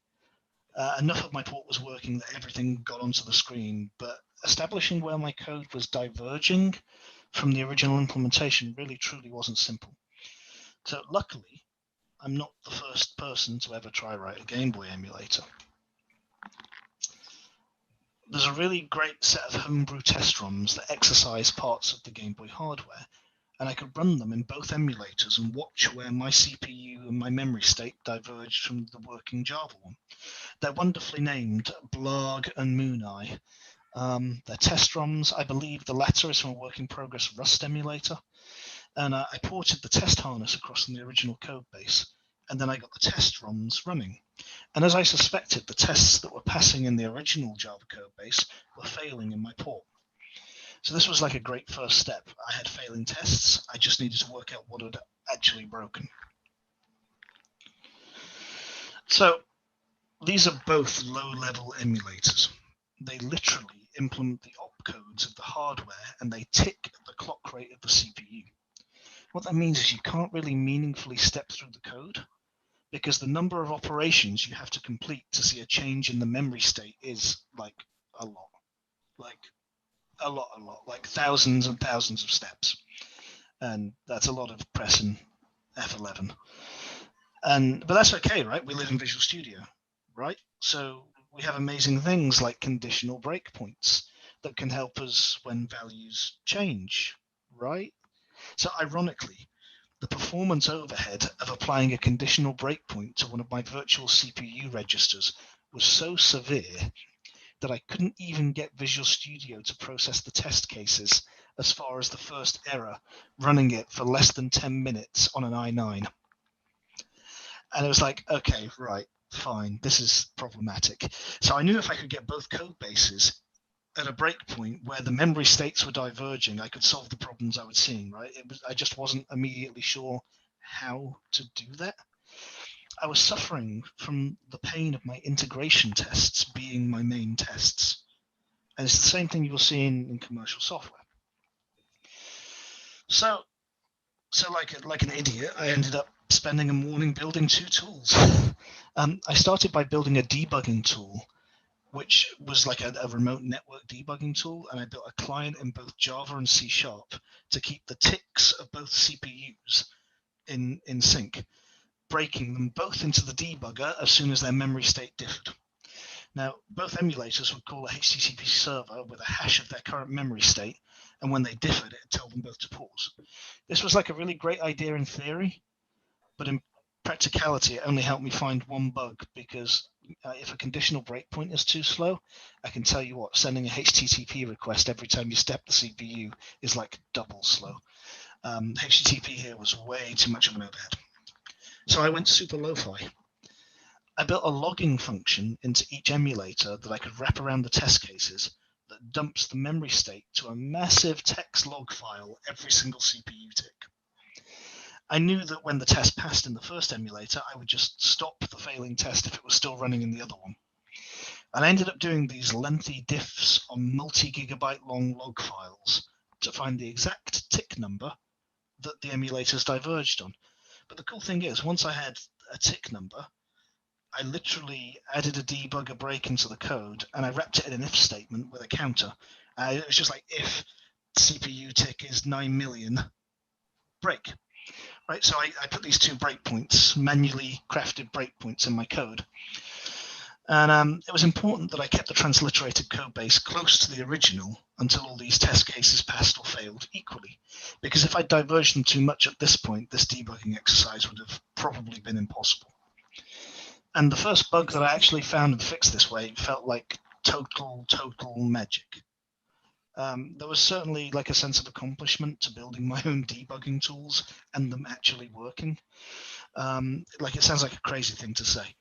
B: Enough of my port was working that everything got onto the screen, but establishing where my code was diverging from the original implementation really truly wasn't simple. So luckily, I'm not the first person to ever try write a Game Boy emulator. There's a really great set of homebrew test ROMs that exercise parts of the Game Boy hardware, and I could run them in both emulators and watch where my CPU and my memory state diverged from the working Java one. They're wonderfully named Blarg and Mooneye. They're test ROMs. I believe the latter is from a work in progress Rust emulator. And I ported the test harness across from the original code base, and then I got the test ROMs running. And as I suspected, the tests that were passing in the original Java code base were failing in my port. So this was like a great first step. I had failing tests. I just needed to work out what had actually broken. So these are both low-level emulators. They literally implement the opcodes of the hardware and they tick the clock rate of the CPU. What that means is you can't really meaningfully step through the code because the number of operations you have to complete to see a change in the memory state is like a lot, like thousands and thousands of steps. And that's a lot of pressing F11. But that's okay, right? We live in Visual Studio, right? So we have amazing things like conditional breakpoints that can help us when values change, right? So ironically, the performance overhead of applying a conditional breakpoint to one of my virtual CPU registers was so severe that I couldn't even get Visual Studio to process the test cases as far as the first error, running it for less than 10 minutes on an i9. And it was like, okay, right, fine, this is problematic. So I knew if I could get both code bases at a breakpoint where the memory states were diverging, I could solve the problems I was seeing, right? I just wasn't immediately sure how to do that. I was suffering from the pain of my integration tests being my main tests. And it's the same thing you will see in commercial software. So like an idiot, I ended up spending a morning building two tools. I started by building a debugging tool, which was like a remote network debugging tool, and I built a client in both Java and C# to keep the ticks of both CPUs in sync, breaking them both into the debugger as soon as their memory state differed. Now, both emulators would call a HTTP server with a hash of their current memory state, and when they differed, it would tell them both to pause. This was like a really great idea in theory, but in practicality, it only helped me find one bug because if a conditional breakpoint is too slow, I can tell you what, sending a HTTP request every time you step the CPU is like double slow. HTTP here was way too much of an overhead. So I went super lo-fi. I built a logging function into each emulator that I could wrap around the test cases that dumps the memory state to a massive text log file every single CPU tick. I knew that when the test passed in the first emulator, I would just stop the failing test if it was still running in the other one. And I ended up doing these lengthy diffs on multi-gigabyte long log files to find the exact tick number that the emulators diverged on. But the cool thing is, once I had a tick number, I literally added a debugger break into the code and I wrapped it in an if statement with a counter. It was just like if CPU tick is 9 million, break. Right, so I put these two breakpoints, manually crafted breakpoints in my code. And it was important that I kept the transliterated code base close to the original until all these test cases passed or failed equally. Because if I diverged them too much at this point, this debugging exercise would have probably been impossible. And the first bug that I actually found and fixed this way felt like total magic. There was certainly like a sense of accomplishment to building my own debugging tools and them actually working. Like it sounds like a crazy thing to say.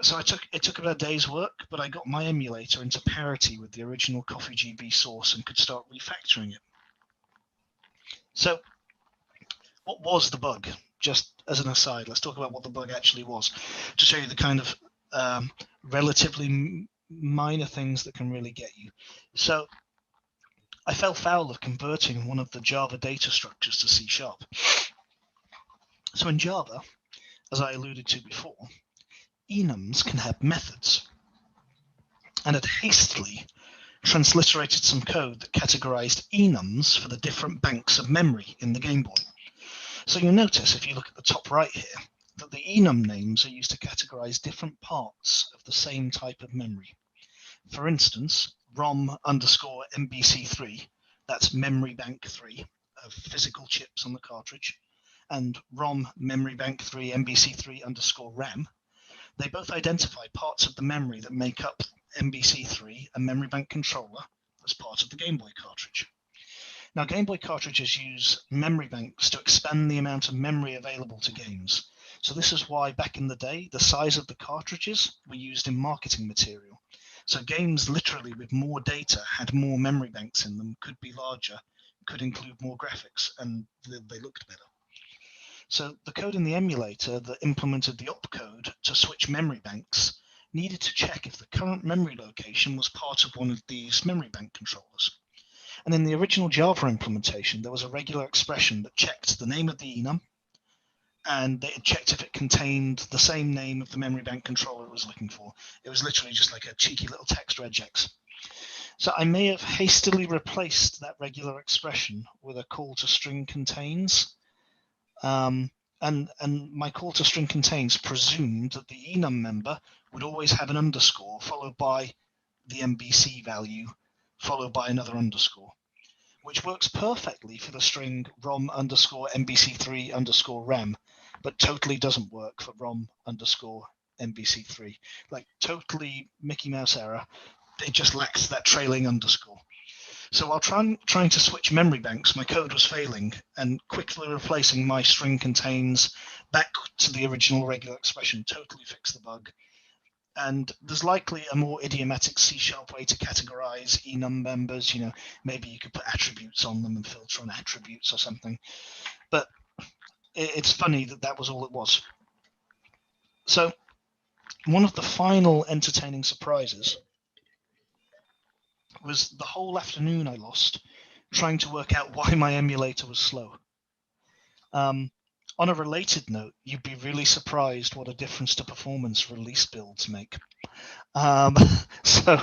B: So it took about a day's work, but I got my emulator into parity with the original CoffeeGB source and could start refactoring it. So what was the bug? Just as an aside, let's talk about what the bug actually was to show you the kind of relatively minor things that can really get you. So I fell foul of converting one of the Java data structures to C#. So in Java, as I alluded to before, enums can have methods, and had hastily transliterated some code that categorized enums for the different banks of memory in the Game Boy. So you'll notice if you look at the top right here, that the enum names are used to categorize different parts of the same type of memory. For instance, ROM underscore MBC3, that's memory bank 3 of physical chips on the cartridge, and ROM memory bank 3 MBC3 underscore RAM, they both identify parts of the memory that make up MBC3, a memory bank controller, as part of the Game Boy cartridge. Now, Game Boy cartridges use memory banks to expand the amount of memory available to games. So this is why back in the day, the size of the cartridges were used in marketing material. So games literally with more data had more memory banks in them, could be larger, could include more graphics, and they looked better. So the code in the emulator that implemented the opcode to switch memory banks needed to check if the current memory location was part of one of these memory bank controllers. And in the original Java implementation, there was a regular expression that checked the name of the enum, and it checked if it contained the same name of the memory bank controller it was looking for. It was literally just like a cheeky little text regex. So I may have hastily replaced that regular expression with a call to string contains. And my call to string contains presumed that the enum member would always have an underscore followed by the MBC value followed by another underscore, which works perfectly for the string ROM underscore MBC3 underscore RAM, but totally doesn't work for ROM underscore MBC3. Like totally Mickey Mouse error. It just lacks that trailing underscore. So while trying to switch memory banks, my code was failing, and quickly replacing my string contains back to the original regular expression totally fixed the bug. And there's likely a more idiomatic C# way to categorize enum members. You know, maybe you could put attributes on them and filter on attributes or something. But it's funny that that was all it was. So one of the final entertaining surprises was the whole afternoon I lost trying to work out why my emulator was slow. On a related note, you'd be really surprised what a difference to performance release builds make. So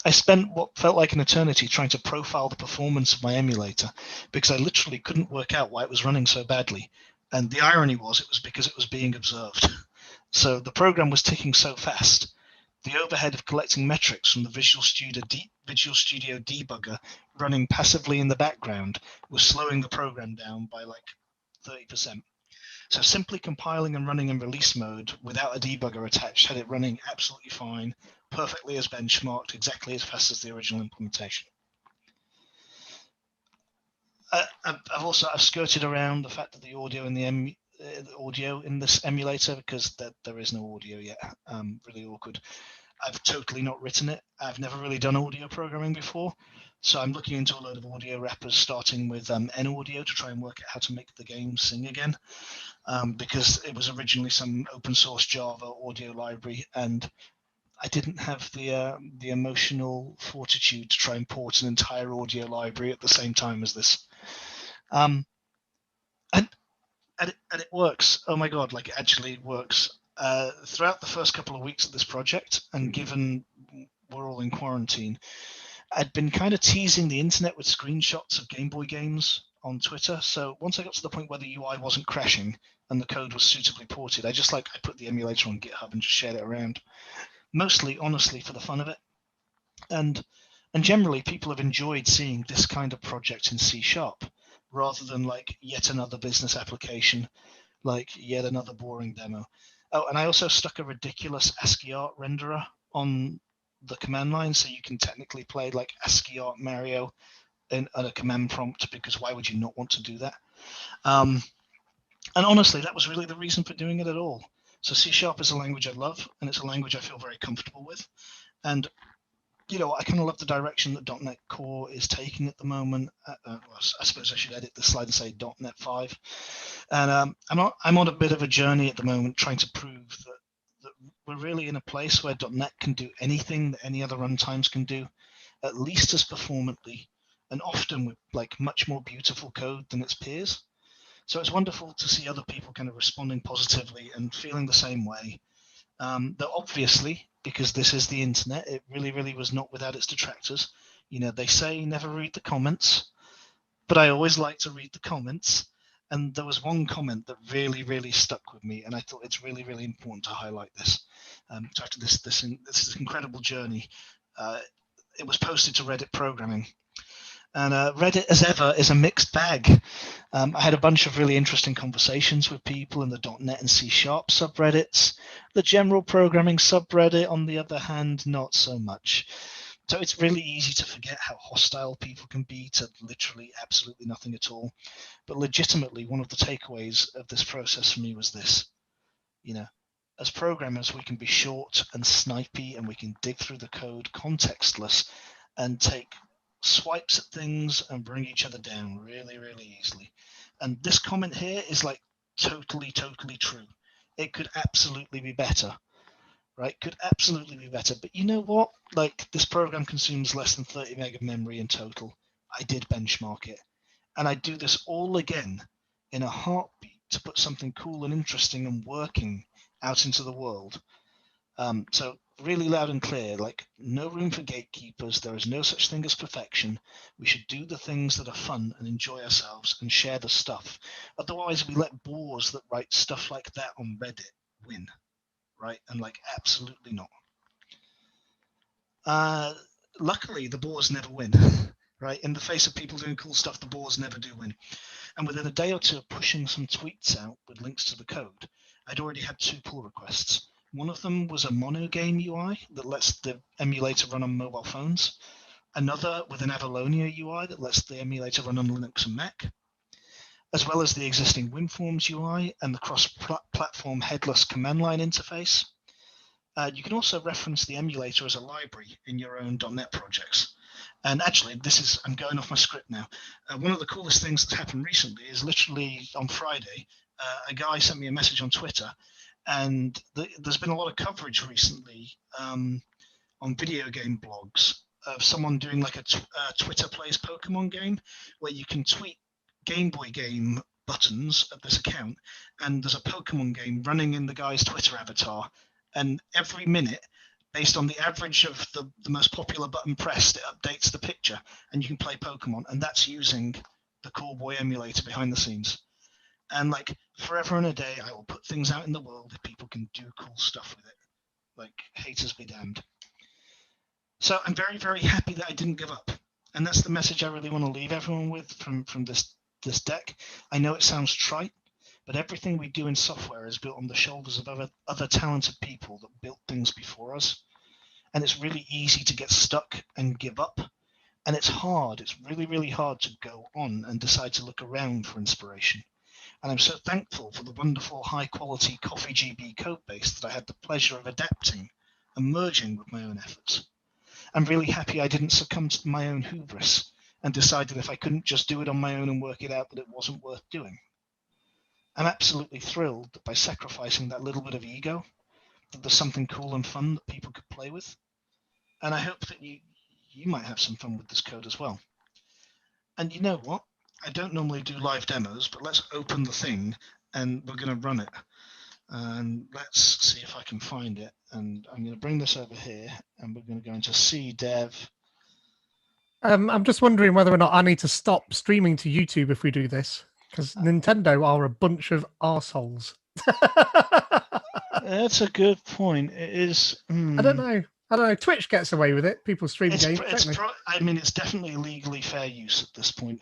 B: I spent what felt like an eternity trying to profile the performance of my emulator because I literally couldn't work out why it was running so badly. And the irony was it was because it was being observed. So the program was ticking so fast. The overhead of collecting metrics from the Visual Studio debugger running passively in the background was slowing the program down by like 30%. So simply compiling and running in release mode without a debugger attached had it running absolutely fine, perfectly as benchmarked, exactly as fast as the original implementation. I've skirted around the fact that the audio in the audio in this emulator, because there is no audio yet. Really awkward. I've totally not written it. I've never really done audio programming before. So I'm looking into a load of audio wrappers, starting with N-Audio to try and work out how to make the game sing again. Because it was originally some open source Java audio library, and I didn't have the emotional fortitude to try and port an entire audio library at the same time as this. And it works. Oh my God, like it actually works. Throughout the first couple of weeks of this project, and given we're all in quarantine, I'd been kind of teasing the internet with screenshots of Game Boy games on Twitter. So once I got to the point where the UI wasn't crashing and the code was suitably ported, I put the emulator on GitHub and just shared it around. Mostly, honestly, for the fun of it. And generally, people have enjoyed seeing this kind of project in C# rather than like yet another business application, like yet another boring demo. Oh, and I also stuck a ridiculous ASCII art renderer on the command line, so you can technically play like ASCII art Mario in a command prompt, because why would you not want to do that? And honestly, that was really the reason for doing it at all. So C# is a language I love, and it's a language I feel very comfortable with. And you know, I kind of love the direction that .NET Core is taking at the moment. Well, I suppose I should edit the slide and say .NET 5. And I'm on a bit of a journey at the moment, trying to prove that we're really in a place where .NET can do anything that any other runtimes can do, at least as performantly, and often with like much more beautiful code than its peers. So it's wonderful to see other people kind of responding positively and feeling the same way. Though obviously, because this is the internet, it really was not without its detractors. You know, they say never read the comments, but I always like to read the comments. And there was one comment that really, really stuck with me, and I thought it's really, really important to highlight this. So after this incredible journey, it was posted to Reddit Programming. And Reddit, as ever, is a mixed bag. I had a bunch of really interesting conversations with people in the .NET and C# subreddits. The general programming subreddit, on the other hand, not so much. So it's really easy to forget how hostile people can be to literally absolutely nothing at all. But legitimately, one of the takeaways of this process for me was this. As programmers, we can be short and snipey, and we can dig through the code contextless and take swipes at things and bring each other down really, really easily. And this comment here is like totally true. It could absolutely be better, right? Could absolutely be better. But you know what? Like, this program consumes less than 30 meg of memory in total. I did benchmark it. And I'd do this all again in a heartbeat to put something cool and interesting and working out into the world. So really loud and clear, like, no room for gatekeepers. There is no such thing as perfection. We should do the things that are fun and enjoy ourselves and share the stuff. Otherwise, we let bores that write stuff like that on Reddit win, right? And like, absolutely not. Luckily, the bores never win, right? In the face of people doing cool stuff, the bores never do win. And within a day or two of pushing some tweets out with links to the code, I'd already had 2 pull requests. One of them was a monogame UI that lets the emulator run on mobile phones. Another with an Avalonia UI that lets the emulator run on Linux and Mac, as well as the existing WinForms UI and the cross-platform headless command line interface. You can also reference the emulator as a library in your own .NET projects. And actually, I'm going off my script now. One of the coolest things that's happened recently is literally on Friday, a guy sent me a message on Twitter, and there's been a lot of coverage recently on video game blogs of someone doing like a Twitter plays Pokemon game, where you can tweet Game Boy game buttons at this account, and there's a Pokemon game running in the guy's Twitter avatar, and every minute, based on the average of the most popular button pressed, it updates the picture, and you can play Pokemon, and that's using the Call Boy emulator behind the scenes. And like, forever and a day, I will put things out in the world if people can do cool stuff with it. Like, haters be damned. So I'm very, very happy that I didn't give up. And that's the message I really want to leave everyone with from this deck. I know it sounds trite, but everything we do in software is built on the shoulders of other talented people that built things before us. And it's really easy to get stuck and give up. And it's hard. It's really, really hard to go on and decide to look around for inspiration. And I'm so thankful for the wonderful high-quality CoffeeGB code base that I had the pleasure of adapting and merging with my own efforts. I'm really happy I didn't succumb to my own hubris and decide that if I couldn't just do it on my own and work it out, that it wasn't worth doing. I'm absolutely thrilled that by sacrificing that little bit of ego, that there's something cool and fun that people could play with. And I hope that you might have some fun with this code as well. And you know what? I don't normally do live demos, but let's open the thing and we're going to run it. And let's see if I can find it. And I'm going to bring this over here and we're going to go into C dev.
A: I'm just wondering whether or not I need to stop streaming to YouTube if we do this, because Nintendo are a bunch of arseholes.
B: That's a good point. It is.
A: I don't know. Twitch gets away with it. People stream games.
B: I mean, it's definitely legally fair use at this point.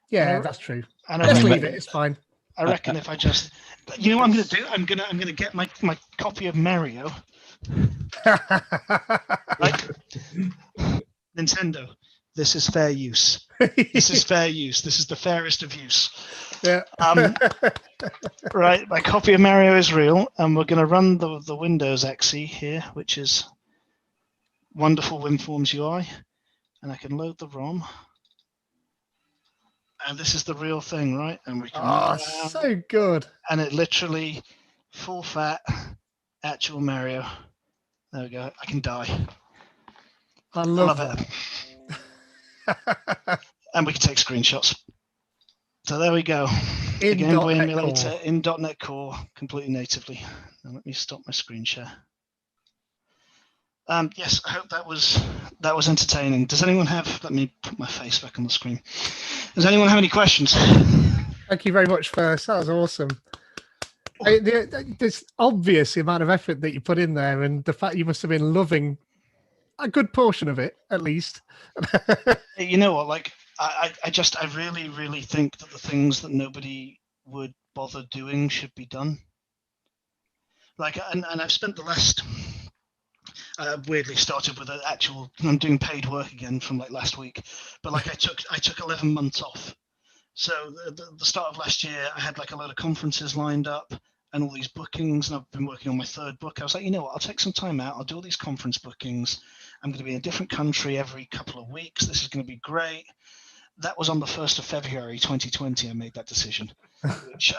A: Yeah, that's true.
B: Let's
A: leave it. It's fine.
B: I reckon if I just, you know what I'm going to do? I'm going to get my copy of Mario. Right? Nintendo, this is fair use. This is fair use. This is the fairest of use.
A: Yeah.
B: Right, my copy of Mario is real, and we're going to run the Windows exe here, which is wonderful WinForms UI, and I can load the ROM. And this is the real thing, right? And we can
A: so good.
B: And it literally, full fat, actual Mario. There we go. I can die.
A: I love
B: it. And we can take screenshots. So there we go.
A: In
B: the Game Boy
A: .NET
B: emulator
A: Core.
B: in .NET Core, completely natively. Now let me stop my screen share. Yes, I hope that was entertaining. Does anyone have? Let me put my face back on the screen. Does anyone have any questions?
A: Thank you very much, first. That was awesome. There's obvious the amount of effort that you put in there, and the fact you must have been loving a good portion of it, at least.
B: You know what? Like, I really, really think that the things that nobody would bother doing should be done. Like, and I've spent the last. Weirdly started with an actual. I'm doing paid work again from like last week, but like I took 11 months off. So the start of last year, I had like a load of conferences lined up and all these bookings, and I've been working on my third book. I was like, you know what? I'll take some time out. I'll do all these conference bookings. I'm going to be in a different country every couple of weeks. This is going to be great. That was on the 1st of February 2020. I made that decision, which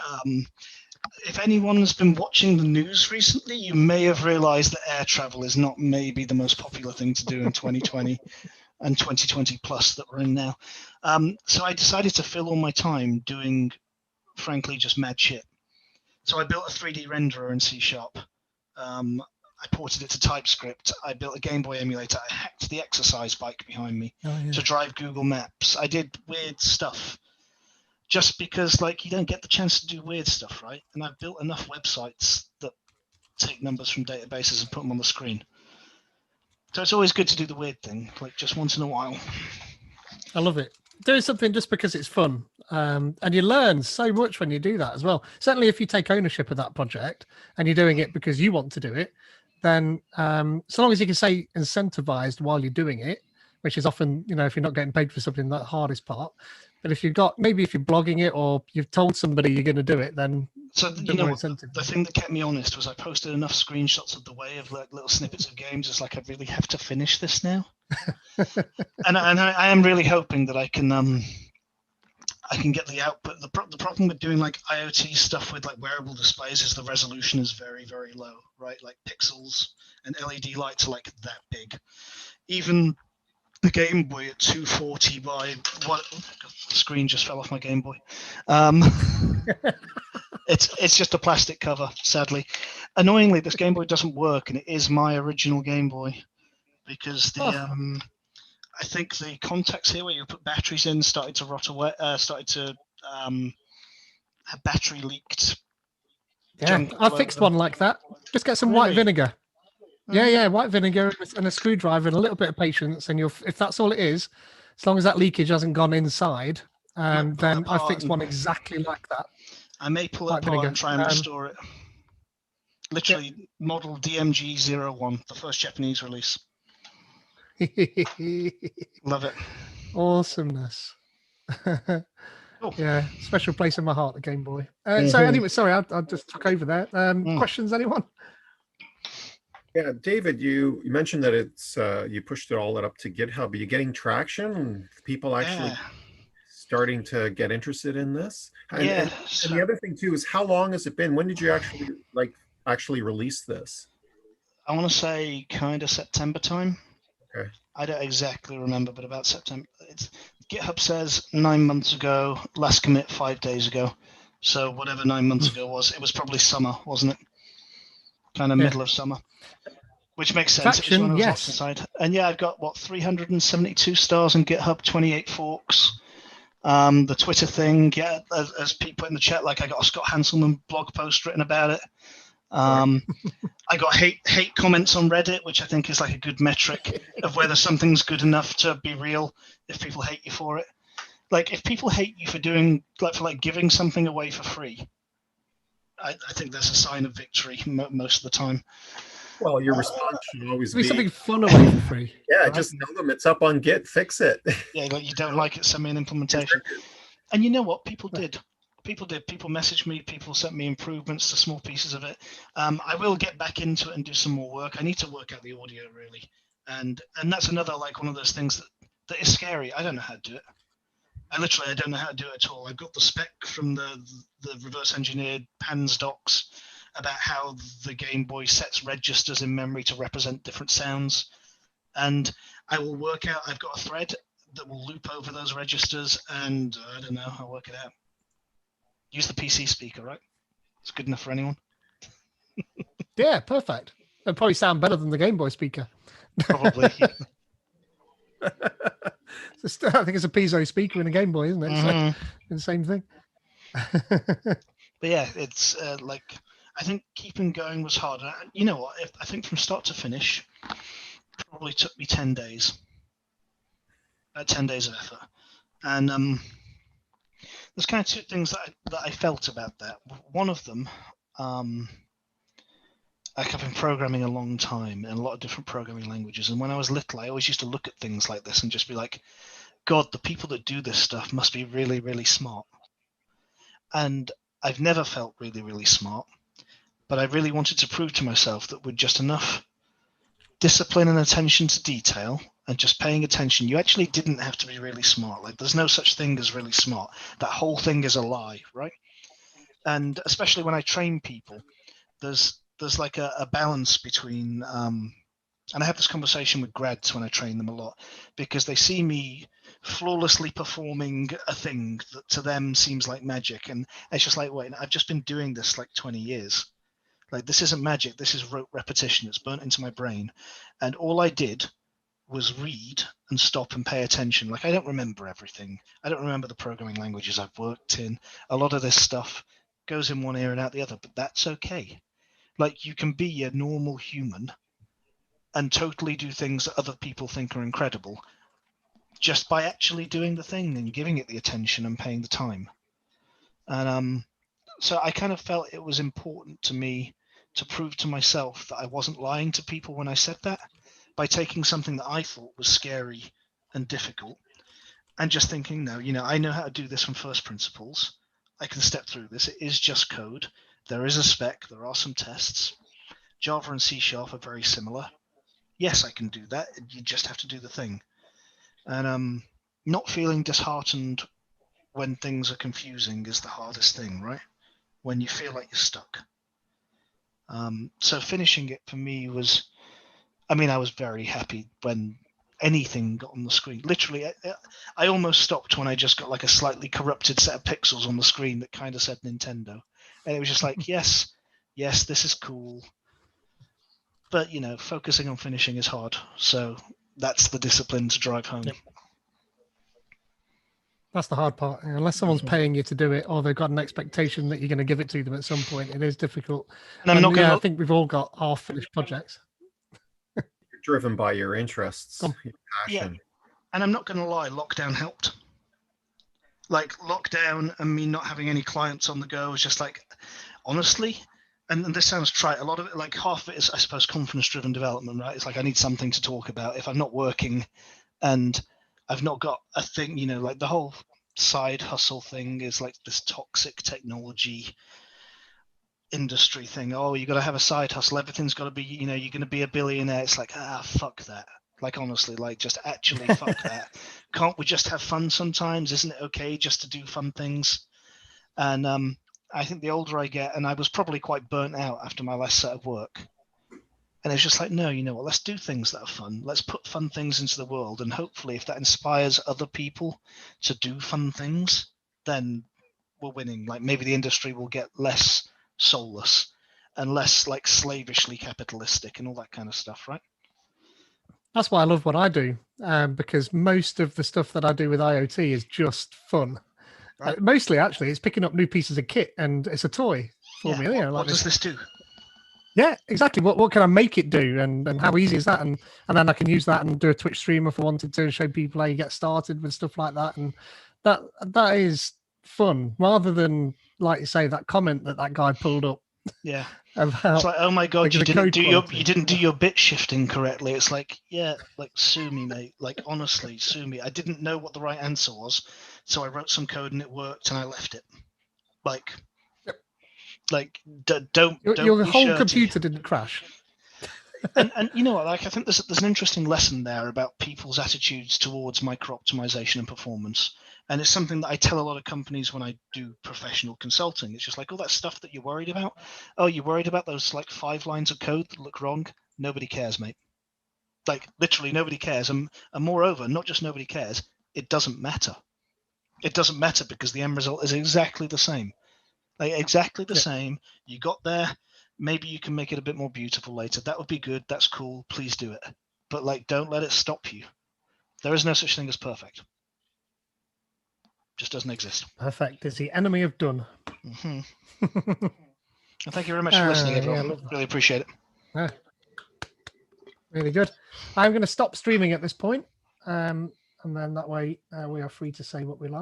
B: if anyone's been watching the news recently, you may have realized that air travel is not maybe the most popular thing to do in 2020 and 2020 plus that we're in now. So I decided to fill all my time doing, frankly, just mad shit. So I built a 3D renderer in C#. I ported it to TypeScript. I built a Game Boy emulator. I hacked the exercise bike behind me to drive Google Maps. I did weird stuff. Just because, like, you don't get the chance to do weird stuff, right? And I've built enough websites that take numbers from databases and put them on the screen. So it's always good to do the weird thing, like just once in a while.
A: I love it. Doing something just because it's fun. And you learn so much when you do that as well. Certainly if you take ownership of that project and you're doing it because you want to do it, then so long as you can stay incentivized while you're doing it, which is often, you know, if you're not getting paid for something, the hardest part. But if you've got, maybe if you're blogging it or you've told somebody you're going to do it, then
B: so you know, the thing that kept me honest was I posted enough screenshots of the way of like little snippets of games. It's like I really have to finish this now, and I am really hoping that I can get the output. The problem with doing like IoT stuff with like wearable displays is the resolution is very, very low, right? Like pixels and LED lights are like that big. Even the Game Boy at 240 by what? The screen just fell off my Game Boy. It's just a plastic cover, sadly. Annoyingly, this Game Boy doesn't work, and it is my original Game Boy because the I think the contacts here where you put batteries in started to rot away. Started to have battery leaked.
A: Yeah, I fixed one like that. Just get some white vinegar. Yeah, white vinegar and a screwdriver and a little bit of patience, and if that's all it is, as long as that leakage hasn't gone inside, then I fixed one exactly like that.
B: I may pull it apart and try and restore it. Literally, model DMG01, the first Japanese release. Love it.
A: Awesomeness.
B: Cool.
A: Yeah, special place in my heart, the Game Boy. So anyway, sorry, I just took over there. Questions, anyone?
D: Yeah, David, you mentioned that it's you pushed it all up to GitHub. Are you getting traction? People actually starting to get interested in this? And the other thing too is how long has it been? When did you actually release this?
B: I want to say kind of September time.
D: Okay.
B: I don't exactly remember, but about September. GitHub says 9 months ago. Last commit 5 days ago. So whatever 9 months ago was, it was probably summer, wasn't it? Kind of middle of summer. Which makes sense.
A: Traction,
B: it was locked inside. And yeah, I've got 372 stars on GitHub, 28 forks. The Twitter thing, as Pete put in the chat, like I got a Scott Hanselman blog post written about it. I got hate comments on Reddit, which I think is like a good metric of whether something's good enough to be real. If people hate you for it, like if people hate you for doing giving something away for free, I think that's a sign of victory most of the time.
D: Well, your response should always be
A: something fun away for free.
D: Yeah, right? Just tell them it's up on Git, fix it.
B: Yeah, like you don't like it, send me an implementation. And you know what? People did. People messaged me. People sent me improvements to small pieces of it. I will get back into it and do some more work. I need to work out the audio really, and that's another one of those things that is scary. I don't know how to do it. I don't know how to do it at all. I've got the spec from the reverse engineered PANS docs about how the Game Boy sets registers in memory to represent different sounds, and I will work out. I've got a thread that will loop over those registers, and I don't know. I'll work it out. Use the PC speaker, right? It's good enough for anyone.
A: Yeah, perfect. It'll probably sound better than the Game Boy speaker.
B: Probably.
A: I think it's a piezo speaker in a Game Boy, isn't it? So, the same thing.
B: But yeah, it's like, I think keeping going was hard. You know what? I think from start to finish, probably took me 10 days. 10 days of effort. And there's kind of two things that I felt about that. One of them, like I've been programming a long time in a lot of different programming languages. And when I was little, I always used to look at things like this and just be like, God, the people that do this stuff must be really, really smart. And I've never felt really, really smart, but I really wanted to prove to myself that with just enough discipline and attention to detail and just paying attention, you actually didn't have to be really smart. Like there's no such thing as really smart. That whole thing is a lie, right? And especially when I train people, there's like a balance between and I have this conversation with grads when I train them a lot, because they see me flawlessly performing a thing that to them seems like magic, and it's just like, wait, I've just been doing this like 20 years. Like this isn't magic, this is rote repetition. It's burnt into my brain, and all I did was read and stop and pay attention. Like I don't remember everything. I don't remember the programming languages I've worked in. A lot of this stuff goes in one ear and out the other, but that's okay. Like you can be a normal human and totally do things that other people think are incredible just by actually doing the thing and giving it the attention and paying the time. And so I kind of felt it was important to me to prove to myself that I wasn't lying to people when I said that, by taking something that I thought was scary and difficult and just thinking, no, I know how to do this from first principles. I can step through this. It is just code. There is a spec. There are some tests. Java and C# are very similar. Yes, I can do that. You just have to do the thing. And not feeling disheartened when things are confusing is the hardest thing, right? When you feel like you're stuck. So finishing it for me was, I was very happy when anything got on the screen. Literally, I almost stopped when I just got like a slightly corrupted set of pixels on the screen that kind of said Nintendo. And it was just like, yes, this is cool. But, focusing on finishing is hard. So that's the discipline to drive home.
A: Yep. That's the hard part. Unless someone's paying you to do it, or they've got an expectation that you're going to give it to them at some point, it is difficult.
B: And I'm not going
A: I think we've all got half-finished projects.
D: You're driven by your interests, your passion.
B: Yeah. And I'm not going to lie, lockdown helped. Like lockdown and me not having any clients on the go was just like, honestly, and this sounds trite, a lot of it, like half of it is, I suppose, confidence-driven development, right? It's like I need something to talk about. If I'm not working and I've not got a thing, like the whole side hustle thing is like this toxic technology industry thing. Oh, you got to have a side hustle. Everything's got to be, you're going to be a billionaire. It's like, fuck that. Like, honestly, like just actually fuck that. Can't we just have fun sometimes? Isn't it okay just to do fun things? And I think the older I get, and I was probably quite burnt out after my last set of work. And it's just like, no, you know what, let's do things that are fun. Let's put fun things into the world. And hopefully if that inspires other people to do fun things, then we're winning. Like maybe the industry will get less soulless and less like slavishly capitalistic and all that kind of stuff, right?
A: That's why I love what I do, because most of the stuff that I do with IoT is just fun. Right. Mostly, actually, it's picking up new pieces of kit, and it's a toy for me.
B: What does this do?
A: Yeah, exactly. What can I make it do, and how easy is that? And then I can use that and do a Twitch stream if I wanted to, and show people how you get started with stuff like that. And that is fun, rather than, like you say, that comment that guy pulled up.
B: Yeah.
A: About,
B: it's like, oh my god, you didn't do your bit shifting correctly. It's like, yeah, like sue me, mate. Like honestly, sue me. I didn't know what the right answer was, so I wrote some code and it worked, and I left it. Like,
A: yep.
B: Like don't
A: your whole shirty. Computer didn't crash.
B: and you know what? Like I think there's an interesting lesson there about people's attitudes towards micro optimization and performance. And it's something that I tell a lot of companies when I do professional consulting. It's just like all that stuff that you're worried about. Oh, you're worried about those like 5 lines of code that look wrong? Nobody cares, mate. Like literally nobody cares. And moreover, not just nobody cares, it doesn't matter. It doesn't matter because the end result is exactly the same. Like exactly the same. You got there. Maybe you can make it a bit more beautiful later. That would be good. That's cool. Please do it. But like, don't let it stop you. There is no such thing as perfect. Just doesn't exist.
A: Perfect. Is the enemy of done.
B: Hmm. Well, thank you very much for listening, everyone.
A: love that.
B: Really appreciate it.
A: Yeah. Really good. I'm going to stop streaming at this point, and then that way we are free to say what we like.